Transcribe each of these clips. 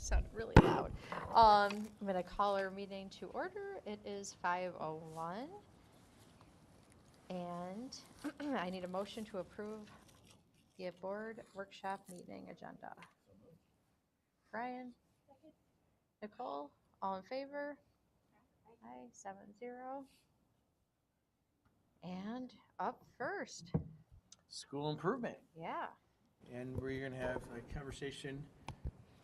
sounded really loud. I'm going to call our meeting to order. It is 5:01. And I need a motion to approve the board workshop meeting agenda. Brian? Nicole? All in favor? Aye, 7-0. And up first. School improvement. Yeah. And we're going to have a conversation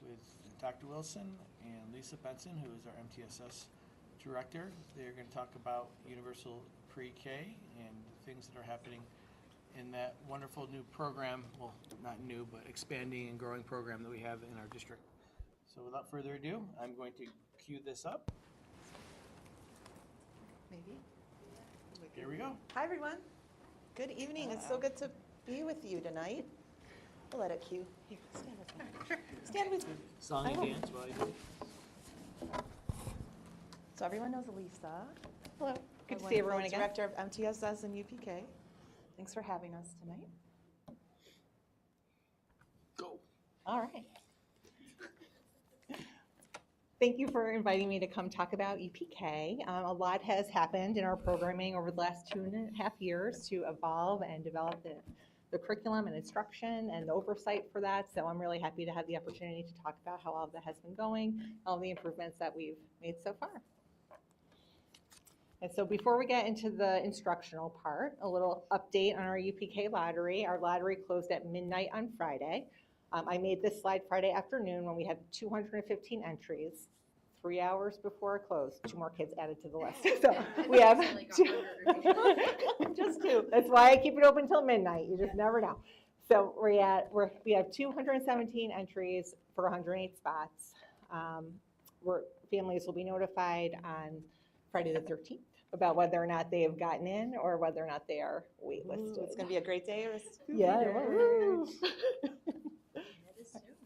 with Dr. Wilson and Lisa Benson, who is our MTSS director. They're going to talk about universal pre-K and things that are happening in that wonderful new program, well, not new, but expanding and growing program that we have in our district. So without further ado, I'm going to cue this up. Maybe. Here we go. Hi, everyone. Good evening. It's so good to be with you tonight. We'll let it cue. Here, stand with me. Stand with me. Song and dance while you do it. So everyone knows Lisa. Hello. Good to see everyone again. Director of MTSS and UPK. Thanks for having us tonight. Go. All right. Thank you for inviting me to come talk about UPK. A lot has happened in our programming over the last 2.5 years to evolve and develop the curriculum and instruction and the oversight for that. So I'm really happy to have the opportunity to talk about how all of that has been going, all the improvements that we've made so far. And so before we get into the instructional part, a little update on our UPK lottery. Our lottery closed at midnight on Friday. I made this slide Friday afternoon when we had 215 entries. 3 hours before it closed, 2 more kids added to the list. So we have just 2. That's why I keep it open until midnight. You just never know. So we have 217 entries for 108 spots. Families will be notified on Friday the 13th about whether or not they have gotten in or whether or not they are waitlisted. It's going to be a great day. Yeah.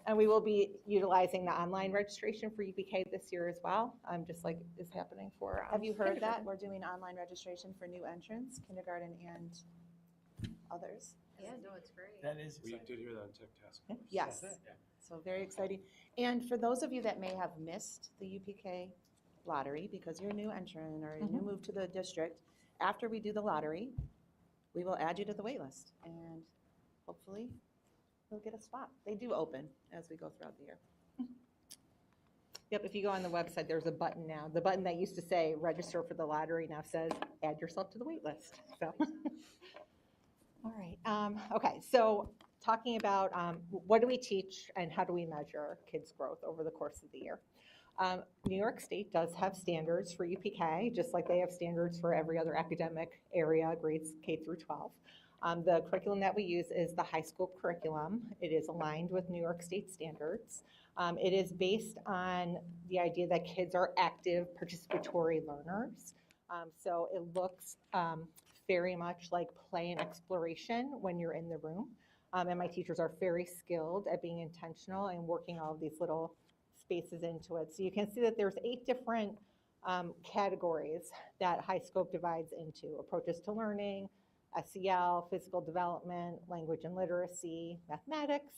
And we will be utilizing the online registration for UPK this year as well, just like is happening for Have you heard that? We're doing online registration for new entrants, kindergarten and others. Yeah, no, it's great. That is We exciting. did hear that on Tech Task Force. Yes, so very exciting. And for those of you that may have missed the UPK lottery because you're a new entrant or a new move to the district, after we do the lottery, we will add you to the wait list and hopefully you'll get a spot. They do open as we go throughout the year. Yep, if you go on the website, there's a button now. The button that used to say register for the lottery now says add yourself to the wait list. So, all right. Okay, so talking about what do we teach and how do we measure kids' growth over the course of the year. New York State does have standards for UPK, just like they have standards for every other academic area, grades K through 12. The curriculum that we use is the high school curriculum. It is aligned with New York State standards. It is based on the idea that kids are active, participatory learners. So it looks very much like play and exploration when you're in the room. And my teachers are very skilled at being intentional and working all of these little spaces into it. So you can see that there's 8 different categories that High Scope divides into: approaches to learning, SEL, physical development, language and literacy, mathematics,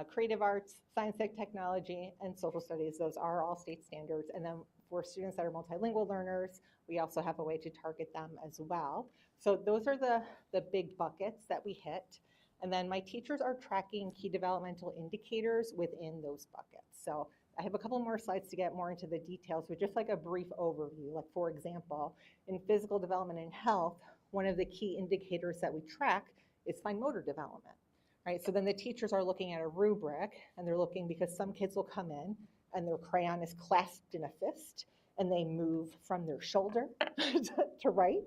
creative arts, science and technology, and social studies. Those are all state standards. And then for students that are multilingual learners, we also have a way to target them as well. So those are the big buckets that we hit. And then my teachers are tracking key developmental indicators within those buckets. So I have a couple more slides to get more into the details, but just like a brief overview. Like, for example, in physical development and health, one of the key indicators that we track is fine motor development, right? So then the teachers are looking at a rubric, and they're looking because some kids will come in and their crayon is clasped in a fist and they move from their shoulder to write.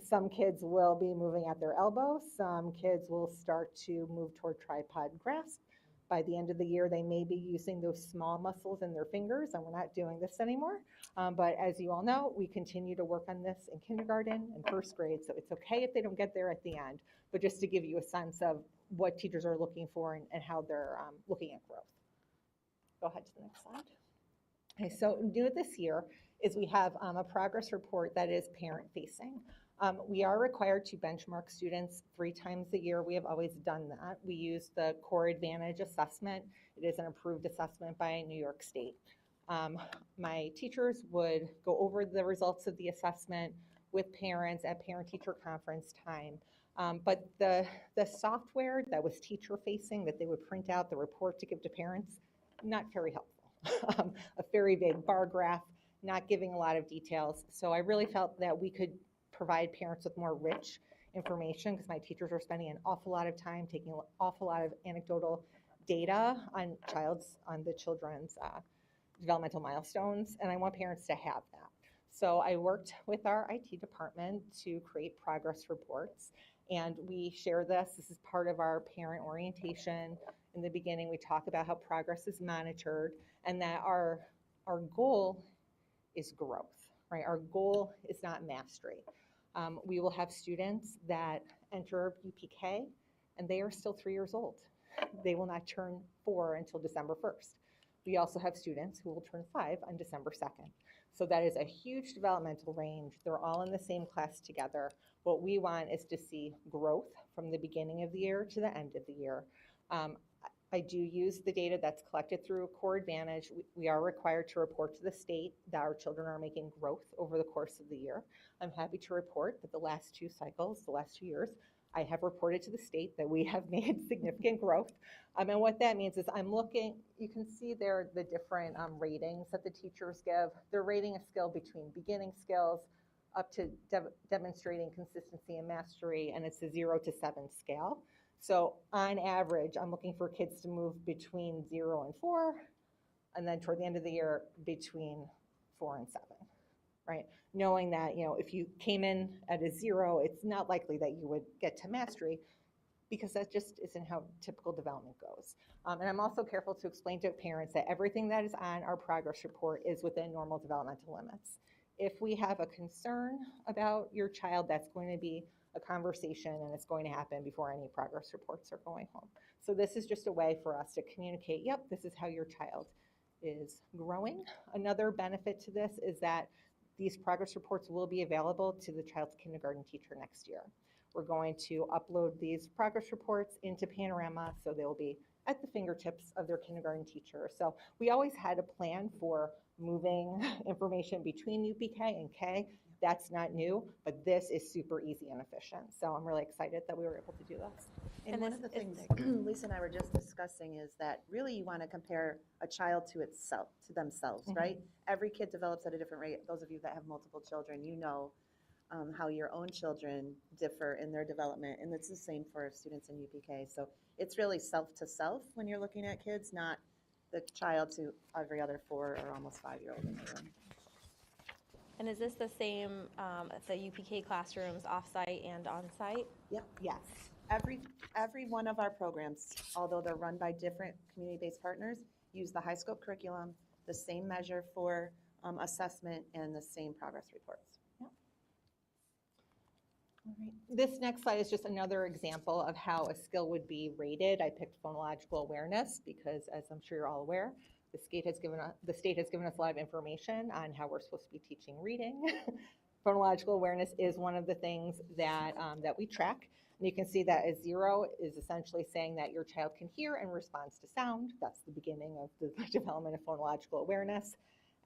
Some kids will be moving at their elbow. Some kids will start to move toward tripod grasp. By the end of the year, they may be using those small muscles in their fingers, and we're not doing this anymore. But as you all know, we continue to work on this in kindergarten and first grade, so it's okay if they don't get there at the end, but just to give you a sense of what teachers are looking for and how they're looking at growth. Go ahead to the next slide. Okay, so new this year is we have a progress report that is parent-facing. We are required to benchmark students 3 times a year. We have always done that. We use the Core Advantage assessment. It is an approved assessment by New York State. My teachers would go over the results of the assessment with parents at parent-teacher conference time. But the software that was teacher-facing, that they would print out the report to give to parents, not very helpful. A very big bar graph, not giving a lot of details. So I really felt that we could provide parents with more rich information, because my teachers are spending an awful lot of time taking an awful lot of anecdotal data on the children's developmental milestones, and I want parents to have that. So I worked with our IT department to create progress reports, and we share this. This is part of our parent orientation. In the beginning, we talk about how progress is monitored, and that our goal is growth, right? Our goal is not mastery. We will have students that enter UPK, and they are still 3 years old. They will not turn 4 until December 1st. We also have students who will turn 5 on December 2nd. So that is a huge developmental range. They're all in the same class together. What we want is to see growth from the beginning of the year to the end of the year. I do use the data that's collected through Core Advantage. We are required to report to the state that our children are making growth over the course of the year. I'm happy to report that the last 2 cycles, the last 2 years, I have reported to the state that we have made significant growth. And what that means is I'm looking, you can see there the different ratings that the teachers give. They're rating a skill between beginning skills up to demonstrating consistency and mastery, and it's a 0 to 7 scale. So on average, I'm looking for kids to move between 0 and 4, and then toward the end of the year, between 4 and 7, right? Knowing that, if you came in at a 0, it's not likely that you would get to mastery, because that just isn't how typical development goes. And I'm also careful to explain to parents that everything that is on our progress report is within normal developmental limits. If we have a concern about your child, that's going to be a conversation, and it's going to happen before any progress reports are going home. So this is just a way for us to communicate, yep, this is how your child is growing. Another benefit to this is that these progress reports will be available to the child's kindergarten teacher next year. We're going to upload these progress reports into Panorama, so they'll be at the fingertips of their kindergarten teacher. So we always had a plan for moving information between UPK and K. That's not new, but this is super easy and efficient. So I'm really excited that we were able to do this. And one of the things Lisa and I were just discussing is that really you want to compare a child to themselves, right? Every kid develops at a different rate. Those of you that have multiple children, you know how your own children differ in their development, and it's the same for students in UPK. So it's really self to self when you're looking at kids, not the child to every other 4 or almost 5-year-old in the room. And is this the same at the UPK classrooms, off-site and on-site? Yep. Yes. Every one of our programs, although they're run by different community-based partners, use the high scope curriculum, the same measure for assessment, and the same progress reports. Yep. All right. This next slide is just another example of how a skill would be rated. I picked phonological awareness because, as I'm sure you're all aware, the state has given us a lot of information on how we're supposed to be teaching reading. Phonological awareness is one of the things that we track. And you can see that a 0 is essentially saying that your child can hear and responds to sound. That's the beginning of the development of phonological awareness.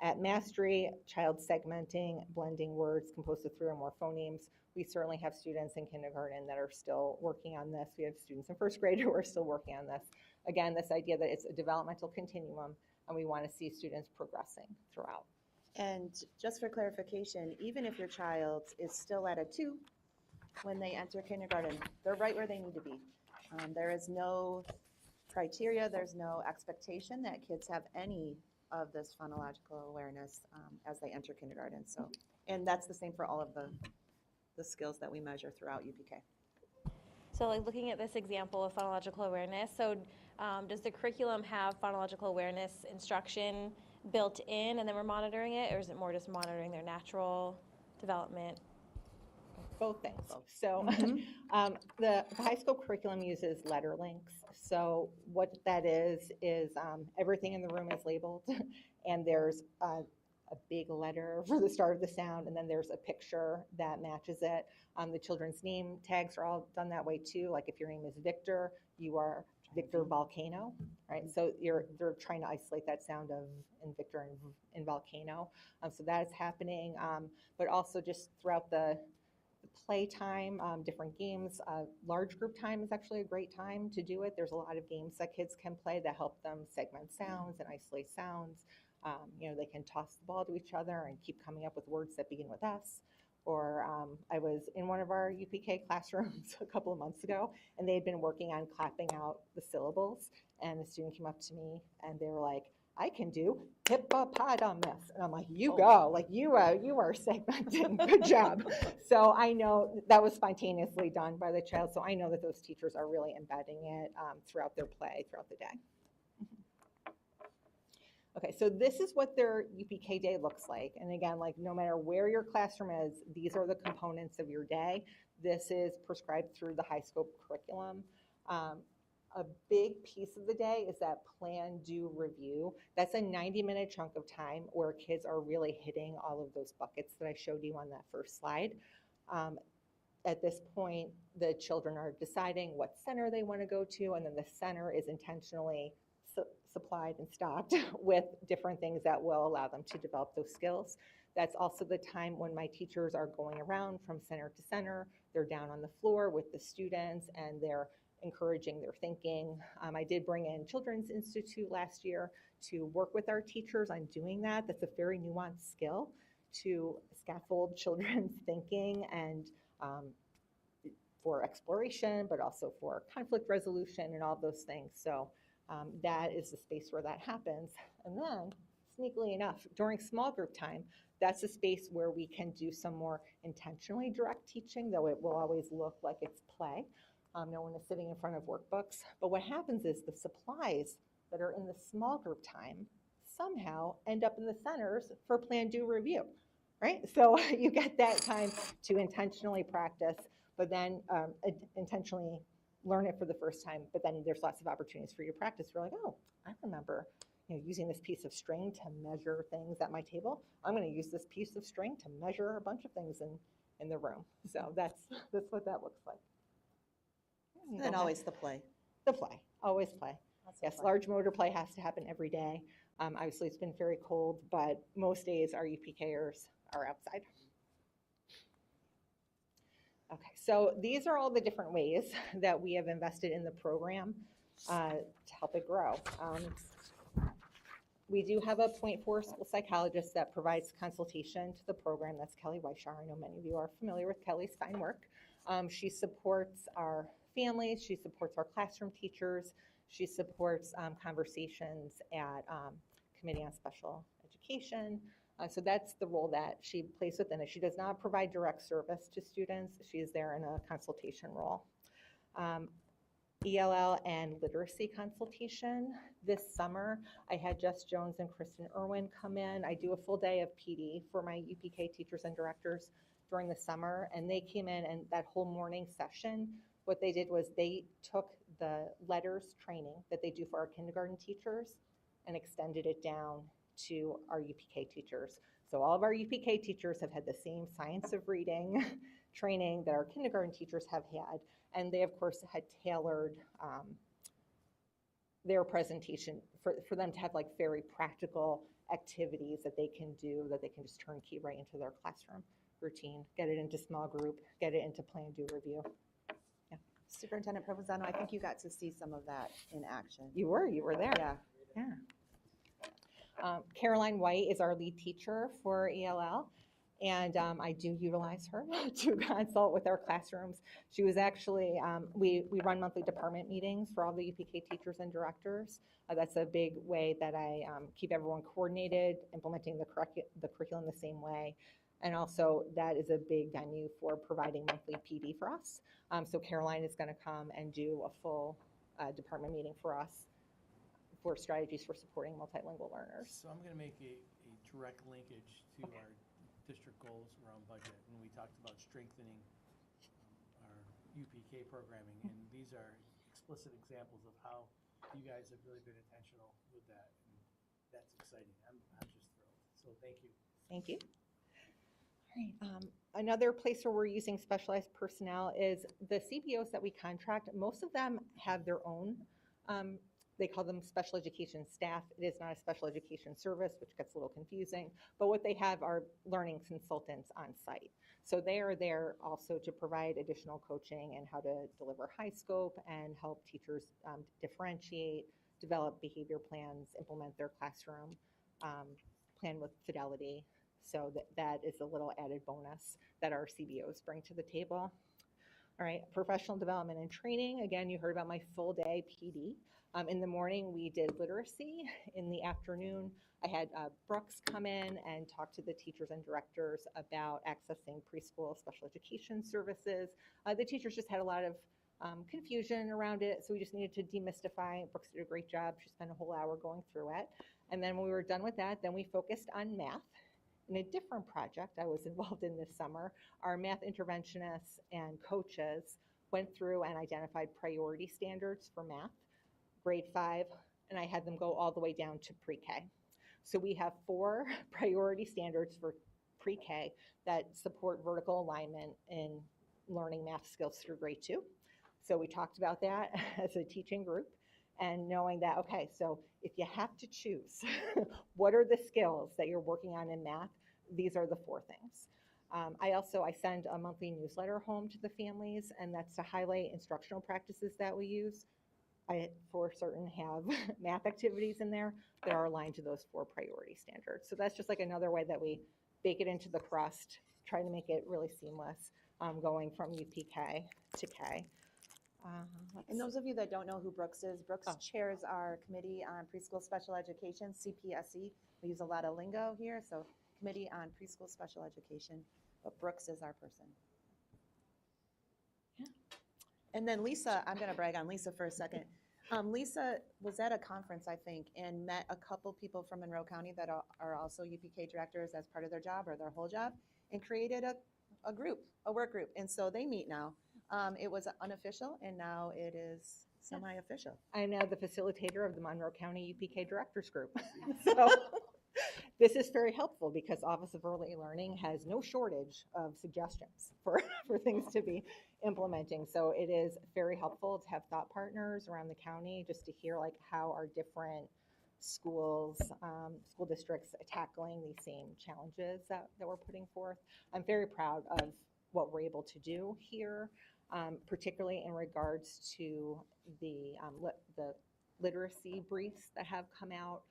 At mastery, child segmenting, blending words composed of 3 or more phonemes. We certainly have students in kindergarten that are still working on this. We have students in first grade who are still working on this. Again, this idea that it's a developmental continuum, and we want to see students progressing throughout. And just for clarification, even if your child is still at a 2 when they enter kindergarten, they're right where they need to be. There is no criteria, there's no expectation that kids have any of this phonological awareness as they enter kindergarten. So, and that's the same for all of the skills that we measure throughout UPK. So like looking at this example of phonological awareness, so does the curriculum have phonological awareness instruction built in and then we're monitoring it, or is it more just monitoring their natural development? Both things. So the high school curriculum uses letter links. So what that is everything in the room is labeled, and there's a big letter for the start of the sound, and then there's a picture that matches it. The children's name tags are all done that way too. Like if your name is Victor, you are Victor Volcano, right? So they're trying to isolate that sound of in Victor and in volcano. So that is happening, but also just throughout the playtime, different games. Large group time is actually a great time to do it. There's a lot of games that kids can play that help them segment sounds and isolate sounds. They can toss the ball to each other and keep coming up with words that begin with S. Or I was in one of our UPK classrooms a couple of months ago, and they had been working on clapping out the syllables. And the student came up to me, and they were like, I can do hippopotamus. And I'm like, you go, like you are segmenting, good job. So I know that was spontaneously done by the child. So I know that those teachers are really embedding it throughout their play, throughout the day. Okay, so this is what their UPK day looks like. And again, like no matter where your classroom is, these are the components of your day. This is prescribed through the high scope curriculum. A big piece of the day is that plan, do, review. That's a 90-minute chunk of time where kids are really hitting all of those buckets that I showed you on that first slide. At this point, the children are deciding what center they want to go to, and then the center is intentionally supplied and stocked with different things that will allow them to develop those skills. That's also the time when my teachers are going around from center to center. They're down on the floor with the students, and they're encouraging their thinking. I did bring in Children's Institute last year to work with our teachers on doing that. That's a very nuanced skill to scaffold children's thinking and for exploration, but also for conflict resolution and all those things. So that is the space where that happens. And then, sneakily enough, during small group time, that's a space where we can do some more intentionally direct teaching, though it will always look like it's play. No one is sitting in front of workbooks. But what happens is the supplies that are in the small group time somehow end up in the centers for plan, do, review, right? So you get that time to intentionally practice, but then intentionally learn it for the first time, but then there's lots of opportunities for you to practice. You're like, oh, I remember using this piece of string to measure things at my table. I'm going to use this piece of string to measure a bunch of things in the room. So that's what that looks like. And then always the play. The play, always play. Yes, play. large motor play has to happen every day. Obviously, it's been very cold, but most days our UPKers are outside. Okay, so these are all the different ways that we have invested in the program to help it grow. We do have a .4 school psychologist that provides consultation to the program. That's Kelly Weishar. I know many of you are familiar with Kelly's fine work. She supports our families. She supports our classroom teachers. She supports conversations at Committee on Special Education. So that's the role that she plays within it. She does not provide direct service to students. She is there in a consultation role. ELL and literacy consultation. This summer, I had Jess Jones and Kristen Irwin come in. I do a full day of PD for my UPK teachers and directors during the summer, and they came in, and that whole morning session, what they did was they took the letters training that they do for our kindergarten teachers and extended it down to our UPK teachers. So all of our UPK teachers have had the same science of reading training that our kindergarten teachers have had, and they of course had tailored their presentation for them to have like very practical activities that they can do, that they can just turn key right into their classroom routine, get it into small group, get it into plan, do, review. Yeah. Superintendent Provenzano, I think you got to see some of that in action. You were there. Yeah. Yeah. Caroline White is our lead teacher for ELL, and I do utilize her to consult with our classrooms. She was actually, we run monthly department meetings for all the UPK teachers and directors. That's a big way that I keep everyone coordinated, implementing the curriculum the same way. And also that is a big venue for providing monthly PD for us. So Caroline is going to come and do a full department meeting for us for strategies for supporting multilingual learners. So I'm going to make a direct linkage to our district goals around budget. And we talked about strengthening our UPK programming. And these are explicit examples of how you guys have really been intentional with that. And that's exciting. I'm just thrilled. So So thank you. Thank you. All right. Another place where we're using specialized personnel is the CBOs that we contract. Most of them have their own, they call them special education staff. It is not a special education service, which gets a little confusing, but what they have are learning consultants on site. So they are there also to provide additional coaching and how to deliver high scope and help teachers differentiate, develop behavior plans, implement their classroom plan with fidelity. So that is a little added bonus that our CBOs bring to the table. All right, professional development and training. Again, you heard about my full day PD. In the morning, we did literacy. In the afternoon, I had Brooks come in and talk to the teachers and directors about accessing preschool special education services. The teachers just had a lot of confusion around it, so we just needed to demystify. Brooks did a great job. She spent a whole hour going through it. And then when we were done with that, then we focused on math. In a different project I was involved in this summer, our math interventionists and coaches went through and identified priority standards for math, grade 5, and I had them go all the way down to pre-K. So we have 4 priority standards for pre-K that support vertical alignment in learning math skills through grade 2. So we talked about that as a teaching group and knowing that, okay, so if you have to choose, what are the skills that you're working on in math? These are the 4 things. I send a monthly newsletter home to the families, and that's to highlight instructional practices that we use. I, for certain, have math activities in there that are aligned to those 4 priority standards. So that's just like another way that we bake it into the crust, try to make it really seamless, going from UPK to K. And those of you that don't know who Brooks is, Brooks chairs our Committee on Preschool Special Education, CPSE. We use a lot of lingo here, so Committee on Preschool Special Education, but Brooks is our person. Yeah. And then Lisa, I'm going to brag on Lisa for a second. Lisa was at a conference, I think, and met a couple people from Monroe County that are also UPK directors as part of their job or their whole job, and created a group, a work group. And so they meet now. It was unofficial, and now it is semi-official. I'm now the facilitator of the Monroe County UPK Directors Group. So this is very helpful because Office of Early Learning has no shortage of suggestions for things to be implementing. So it is very helpful to have thought partners around the county just to hear like how our different schools, school districts tackling these same challenges that we're putting forth. I'm very proud of what we're able to do here. Particularly in regards to the literacy briefs that have come out.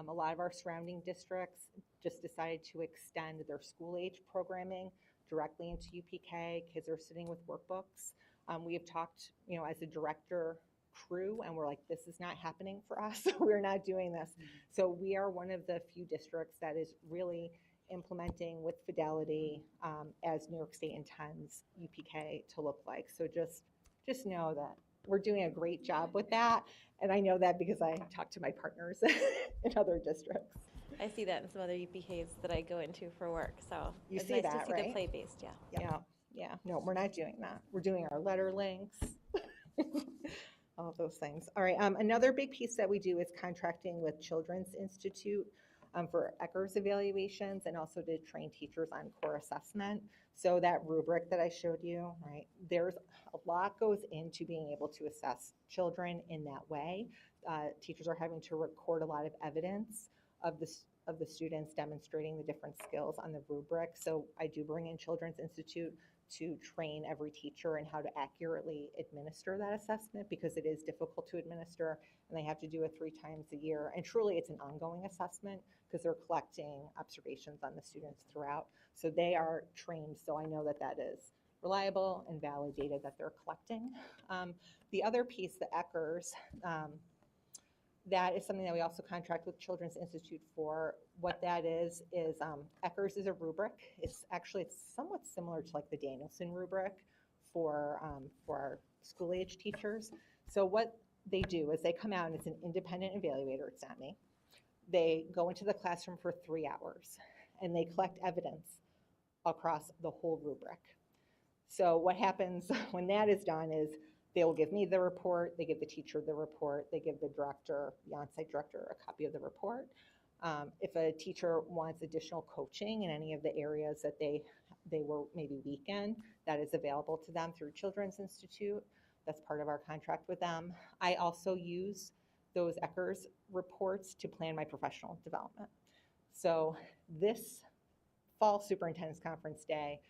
A lot of our surrounding districts just decided to extend their school age programming directly into UPK. Kids are sitting with workbooks. We have talked, as a director crew, and we're like, this is not happening for us. We're not doing this. So we are one of the few districts that is really implementing with fidelity as New York State intends UPK to look like. So just know that we're doing a great job with that. And I know that because I talk to my partners in other districts. I see that in some other UPKs that I go into for work, so You it's see nice that, to see right? the play-based, yeah. Yeah. No, we're not doing that. We're doing our letter links. All of those things. All right, another big piece that we do is contracting with Children's Institute for ECHRS evaluations and also to train teachers on core assessment. So that rubric that I showed you, right, there's a lot goes into being able to assess children in that way. Teachers are having to record a lot of evidence of the students demonstrating the different skills on the rubric. So I do bring in Children's Institute to train every teacher in how to accurately administer that assessment because it is difficult to administer and they have to do it 3 times a year. And truly it's an ongoing assessment because they're collecting observations on the students throughout. So they are trained, so I know that that is reliable and validated that they're collecting. The other piece, the ECHRS, that is something that we also contract with Children's Institute for. What that is ECHRS is a rubric. It's somewhat similar to like the Danielson rubric for our school age teachers. So what they do is they come out and it's an independent evaluator, it's not me. They go into the classroom for 3 hours and they collect evidence across the whole rubric. So what happens when that is done is they will give me the report, they give the teacher the report, they give the director, the on-site director, a copy of the report. If a teacher wants additional coaching in any of the areas that they were maybe weak in, that is available to them through Children's Institute. That's part of our contract with them. I also use those ECHRS reports to plan my professional development. So this fall superintendent's conference day,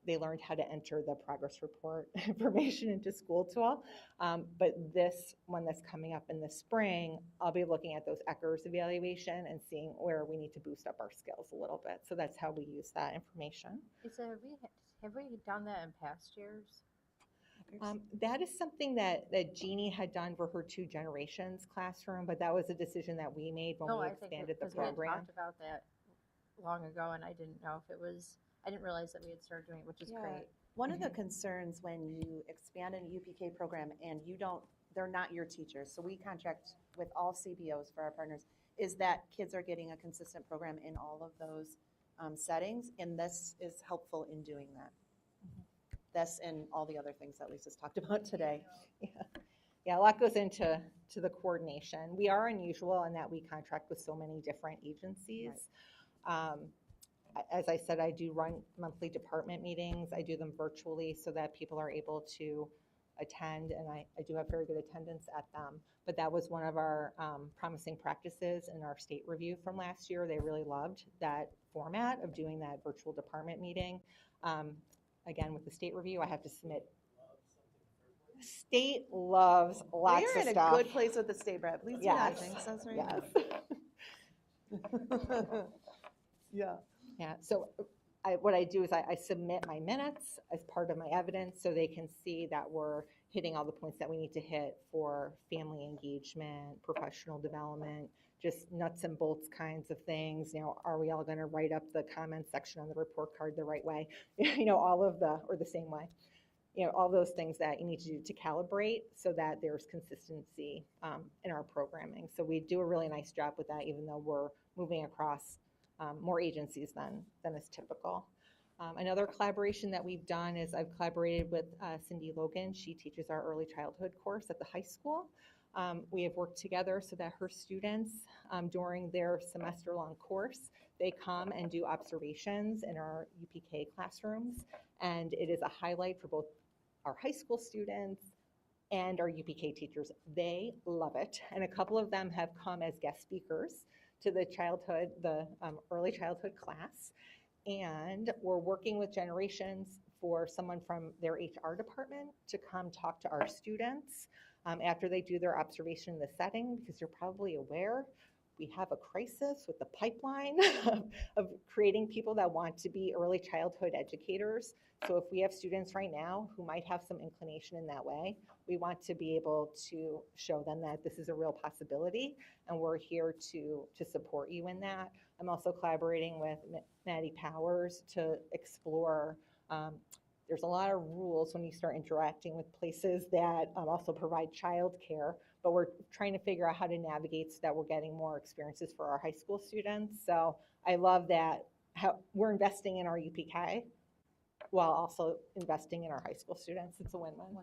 they learned how to enter the progress report information into school tool. But this one that's coming up in the spring, I'll be looking at those ECHRS evaluation and seeing where we need to boost up our skills a little bit. So that's how we use that information. Have we done that in past years? That is something that Jeannie had done for her 2 generations classroom, but that was a decision that we made when we expanded the program. We had talked about that long ago, and I didn't know if it was, I didn't realize that we had started doing it, which is Yeah. great. One of the concerns when you expand a UPK program and they're not your teachers, so we contract with all CBOs for our partners, is that kids are getting a consistent program in all of those settings, and this is helpful in doing that. This and all the other things that Lisa's talked about today. Yeah, a lot goes into the coordination. We are unusual in that we contract with so many different agencies. As I said, I do run monthly department meetings. I do them virtually so that people are able to attend, and I do have very good attendance at them. But that was one of our promising practices in our state review from last year. They really loved that format of doing that virtual department meeting. Again, with the state review, I have to submit. State loves lots of stuff. We're in a good place with the state, Brett. Please do not think so. Yes. Yeah. So what I do is I submit my minutes as part of my evidence so they can see that we're hitting all the points that we need to hit for family engagement, professional development, just nuts and bolts kinds of things. You know, are we all going to write up the comment section on the report card the right way? You know, or the same way. You know, all those things that you need to do to calibrate so that there's consistency in our programming. So we do a really nice job with that, even though we're moving across more agencies than is typical. Another collaboration that we've done is I've collaborated with Cindy Logan. She teaches our early childhood course at the high school. We have worked together so that her students, during their semester-long course, they come and do observations in our UPK classrooms, and it is a highlight for both our high school students and our UPK teachers. They love it, and a couple of them have come as guest speakers to the early childhood class, and we're working with Generations for someone from their HR department to come talk to our students after they do their observation in the setting, because you're probably aware we have a crisis with the pipeline of creating people that want to be early childhood educators. So if we have students right now who might have some inclination in that way, we want to be able to show them that this is a real possibility, and we're here to support you in that. I'm also collaborating with Maddie Powers to explore. There's a lot of rules when you start interacting with places that also provide childcare, but we're trying to figure out how to navigate so that we're getting more experiences for our high school students. So I love that we're investing in our UPK while also investing in our high school students. It's a win-win.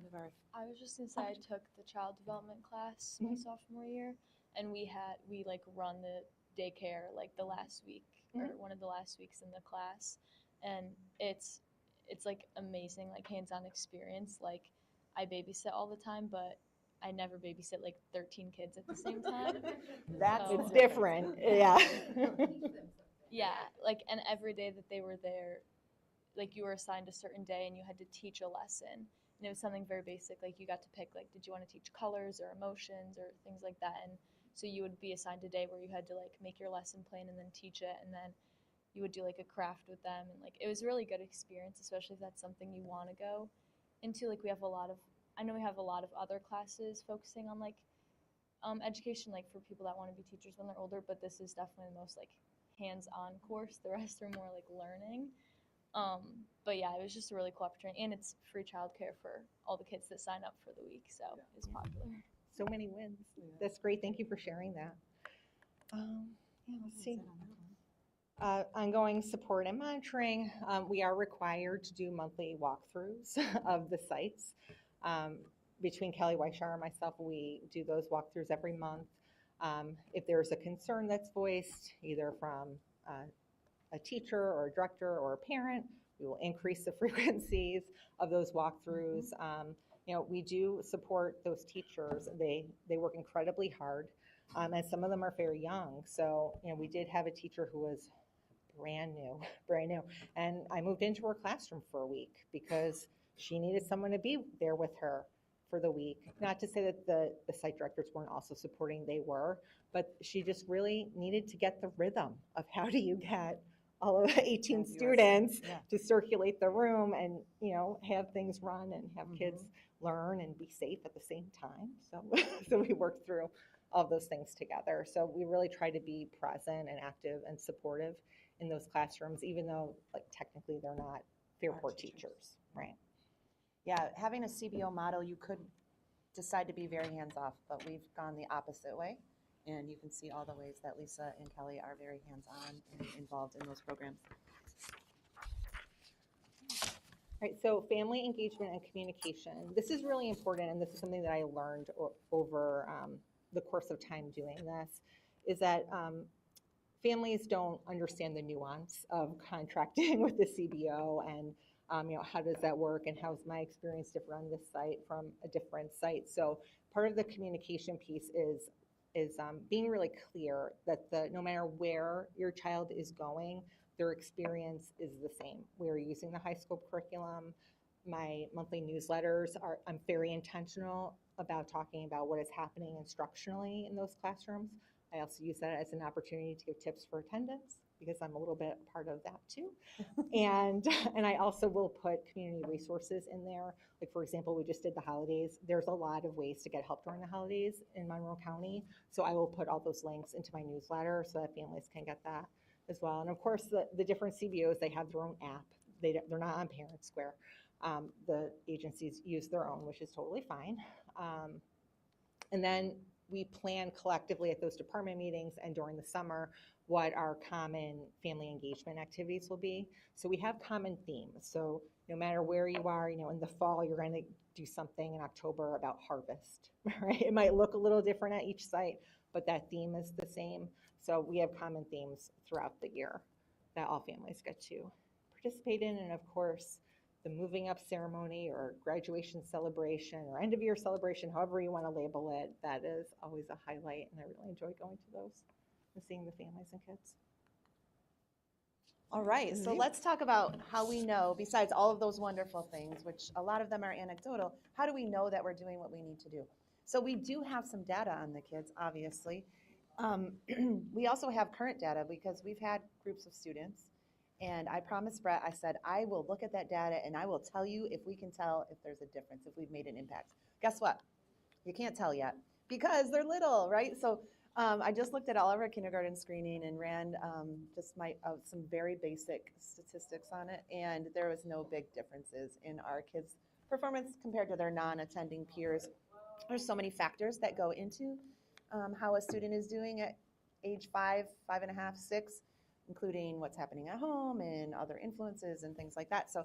I was just gonna say I took the child development class my sophomore year, and we like run the daycare like the last week or one of the last weeks in the class, and it's like amazing, like hands-on experience. Like I babysit all the time, but I never babysit like 13 kids at the same time. It's different, yeah. Yeah, like, and every day that they were there, like you were assigned a certain day and you had to teach a lesson. And it was something very basic, like you got to pick, like, did you want to teach colors or emotions or things like that? And so you would be assigned a day where you had to like make your lesson plan and then teach it, and then you would do like a craft with them, and like it was a really good experience, especially if that's something you want to go into. Like I know we have a lot of other classes focusing on like education, like for people that want to be teachers when they're older, but this is definitely the most like hands-on course. The rest are more like learning. But yeah, it was just a really cool opportunity, and it's free childcare for all the kids that sign up for the week, so it's popular. So many wins. That's great. Thank you for sharing that. Let's see. Ongoing support and monitoring. We are required to do monthly walkthroughs of the sites. Between Kelly Weishauer and myself, we do those walkthroughs every month. If there's a concern that's voiced, either from a teacher or a director or a parent, we will increase the frequencies of those walkthroughs. We do support those teachers. They work incredibly hard, and some of them are very young. So, we did have a teacher who was brand new, and I moved into her classroom for a week because she needed someone to be there with her for the week. Not to say that the site directors weren't also supporting, they were, but she just really needed to get the rhythm of how do you get all of 18 students to circulate the room and, have things run and have kids learn and be safe at the same time. So we worked through all those things together. So we really try to be present and active and supportive in those classrooms, even though technically they're not Fairport teachers, right? Yeah, having a CBO model, you could decide to be very hands-off, but we've gone the opposite way. And you can see all the ways that Lisa and Kelly are very hands-on and involved in those programs. All right, so family engagement and communication. This is really important, and this is something that I learned over the course of time doing this, is that families don't understand the nuance of contracting with the CBO and how does that work and how's my experience different on this site from a different site. So part of the communication piece is being really clear that no matter where your child is going, their experience is the same. We're using the high school curriculum. My monthly newsletters I'm very intentional about talking about what is happening instructionally in those classrooms. I also use that as an opportunity to give tips for attendance because I'm a little bit part of that too. and I also will put community resources in there. Like, for example, we just did the holidays. There's a lot of ways to get help during the holidays in Monroe County. So I will put all those links into my newsletter so that families can get that as well. And of course, the different CBOs, they have their own app. They're not on Parent Square. The agencies use their own, which is totally fine. And then we plan collectively at those department meetings and during the summer what our common family engagement activities will be. So we have common themes. So no matter where you are, in the fall, you're going to do something in October about harvest, right? It might look a little different at each site, but that theme is the same. So we have common themes throughout the year that all families get to participate in. And of course, the moving up ceremony or graduation celebration or end of year celebration, however you want to label it, that is always a highlight. And I really enjoy going to those and seeing the families and kids. All right, so let's talk about how we know, besides all of those wonderful things, which a lot of them are anecdotal, how do we know that we're doing what we need to do? So we do have some data on the kids, obviously. We also have current data because we've had groups of students. And I promised Brett, I said, I will look at that data and I will tell you if we can tell if there's a difference, if we've made an impact. Guess what? You can't tell yet because they're little, right? So I just looked at all of our kindergarten screening and ran just some very basic statistics on it. And there was no big differences in our kids' performance compared to their non-attending peers. There's so many factors that go into how a student is doing at age 5, 5.5, 6. Including what's happening at home and other influences and things like that. So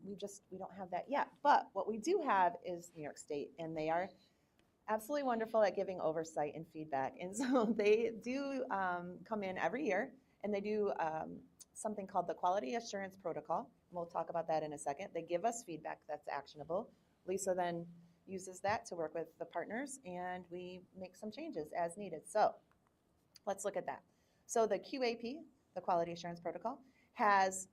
we don't have that yet. But what we do have is New York State, and they are absolutely wonderful at giving oversight and feedback. And so they do come in every year, and they do something called the Quality Assurance Protocol. And we'll talk about that in a second. They give us feedback that's actionable. Lisa then uses that to work with the partners, and we make some changes as needed. So let's look at that. So the QAP, the Quality Assurance Protocol, has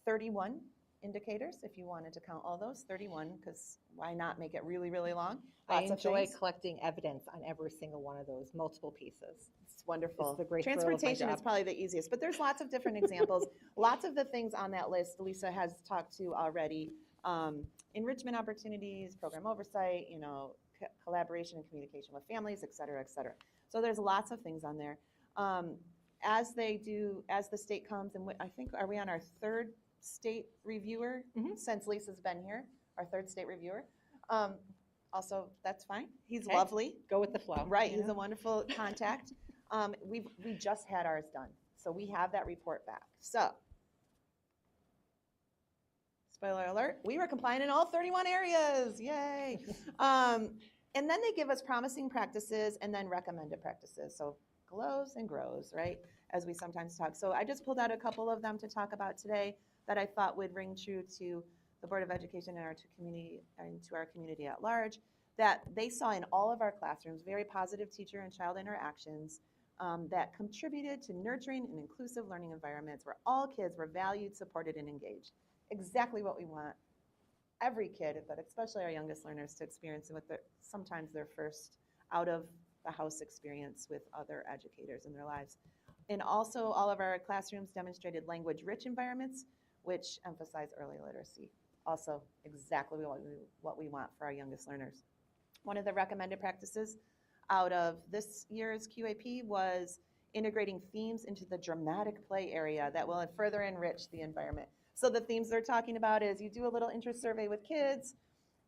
31 indicators, if you wanted to count all those, 31, because why not make it really, really long? I enjoy collecting evidence on every single one of those, multiple pieces. It's wonderful. It's the great thrill of my Transportation job. is probably the easiest, but there's lots of different examples. Lots of the things on that list Lisa has talked to already. Enrichment opportunities, program oversight, collaboration and communication with families, et cetera, et cetera. So there's lots of things on there. As the state comes, and I think, are we on our third state reviewer since Lisa's been here, our third state reviewer? Also, that's fine. He's lovely. Go with the flow. Right, he's a wonderful contact. We just had ours done, so we have that report back. So, spoiler alert, we were compliant in all 31 areas, yay. And then they give us promising practices and then recommended practices. So glows and grows, right? As we sometimes talk. So I just pulled out a couple of them to talk about today that I thought would ring true to the Board of Education and to our community at large, that they saw in all of our classrooms very positive teacher and child interactions that contributed to nurturing and inclusive learning environments where all kids were valued, supported, and engaged. Exactly what we want every kid, but especially our youngest learners, to experience with sometimes their first out of the house experience with other educators in their lives. And also all of our classrooms demonstrated language-rich environments, which emphasize early literacy. Also exactly what we want for our youngest learners. One of the recommended practices out of this year's QAP was integrating themes into the dramatic play area that will further enrich the environment. So the themes they're talking about is you do a little interest survey with kids.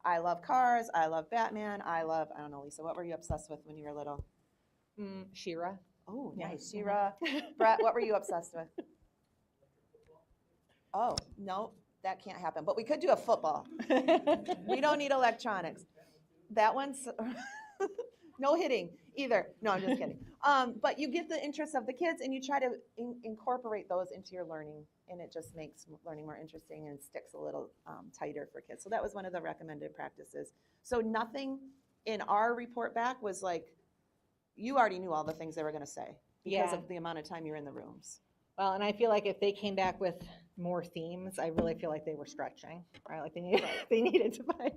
I love cars, I love Batman, I don't know, Lisa, what were you obsessed with when you were little? She-Ra. Oh, Yeah. nice, She-Ra. Brett, what were you obsessed with? Oh, no, that can't happen, but we could do a football. We don't need electronics. That one's, no hitting either. No, I'm just kidding. But you get the interest of the kids and you try to incorporate those into your learning, and it just makes learning more interesting and sticks a little tighter for kids. So that was one of the recommended practices. So nothing in our report back was like, you already knew all the things they were going to say because Yeah. of the amount of time you're in the rooms. Well, and I feel like if they came back with more themes, I really feel like they were stretching, right? Like they needed to find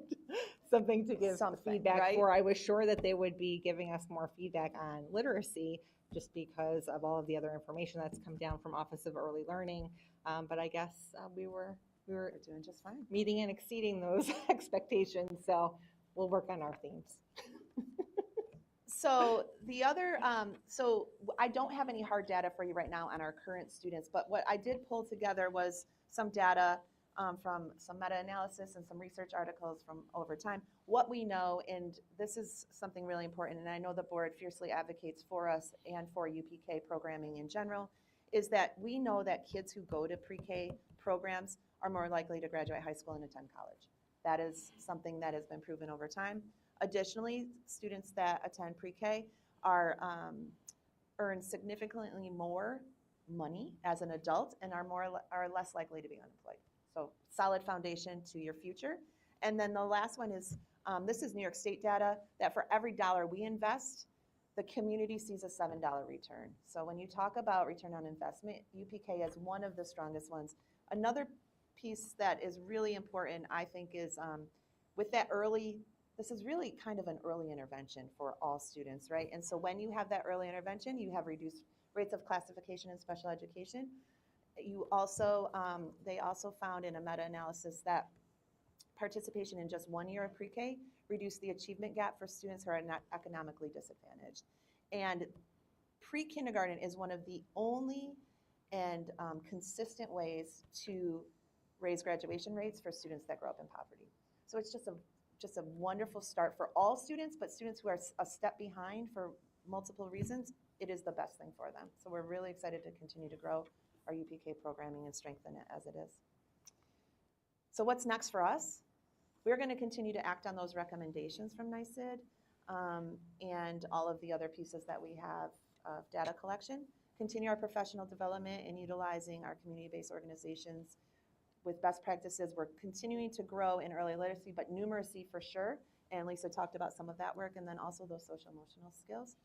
something to give Something, feedback right? for. I was sure that they would be giving us more feedback on literacy just because of all of the other information that's come down from Office of Early Learning. But I guess we were We're doing just fine. meeting and exceeding those expectations. So we'll work on our themes. So the other, so I don't have any hard data for you right now on our current students, but what I did pull together was some data from some meta-analysis and some research articles from over time. What we know, and this is something really important, and I know the board fiercely advocates for us and for UPK programming in general, is that we know that kids who go to pre-K programs are more likely to graduate high school and attend college. That is something that has been proven over time. Additionally, students that attend pre-K are earn significantly more money as an adult and are less likely to be unemployed. So solid foundation to your future. And then the last one is, this is New York State data, that for every dollar we invest, the community sees a $7 return. So when you talk about return on investment, UPK is one of the strongest ones. Another piece that is really important, I think, is with that this is really kind of an early intervention for all students, right? And so when you have that early intervention, you have reduced rates of classification in special education. You also, they also found in a meta-analysis that participation in just 1 year of pre-K reduced the achievement gap for students who are not economically disadvantaged. And pre-kindergarten is one of the only and consistent ways to raise graduation rates for students that grow up in poverty. So it's just a wonderful start for all students, but students who are a step behind for multiple reasons, it is the best thing for them. So we're really excited to continue to grow our UPK programming and strengthen it as it is. So what's next for us? We're going to continue to act on those recommendations from NYSID and all of the other pieces that we have of data collection, continue our professional development and utilizing our community-based organizations with best practices. We're continuing to grow in early literacy, but numeracy for sure. And Lisa talked about some of that work, and then also those social emotional skills.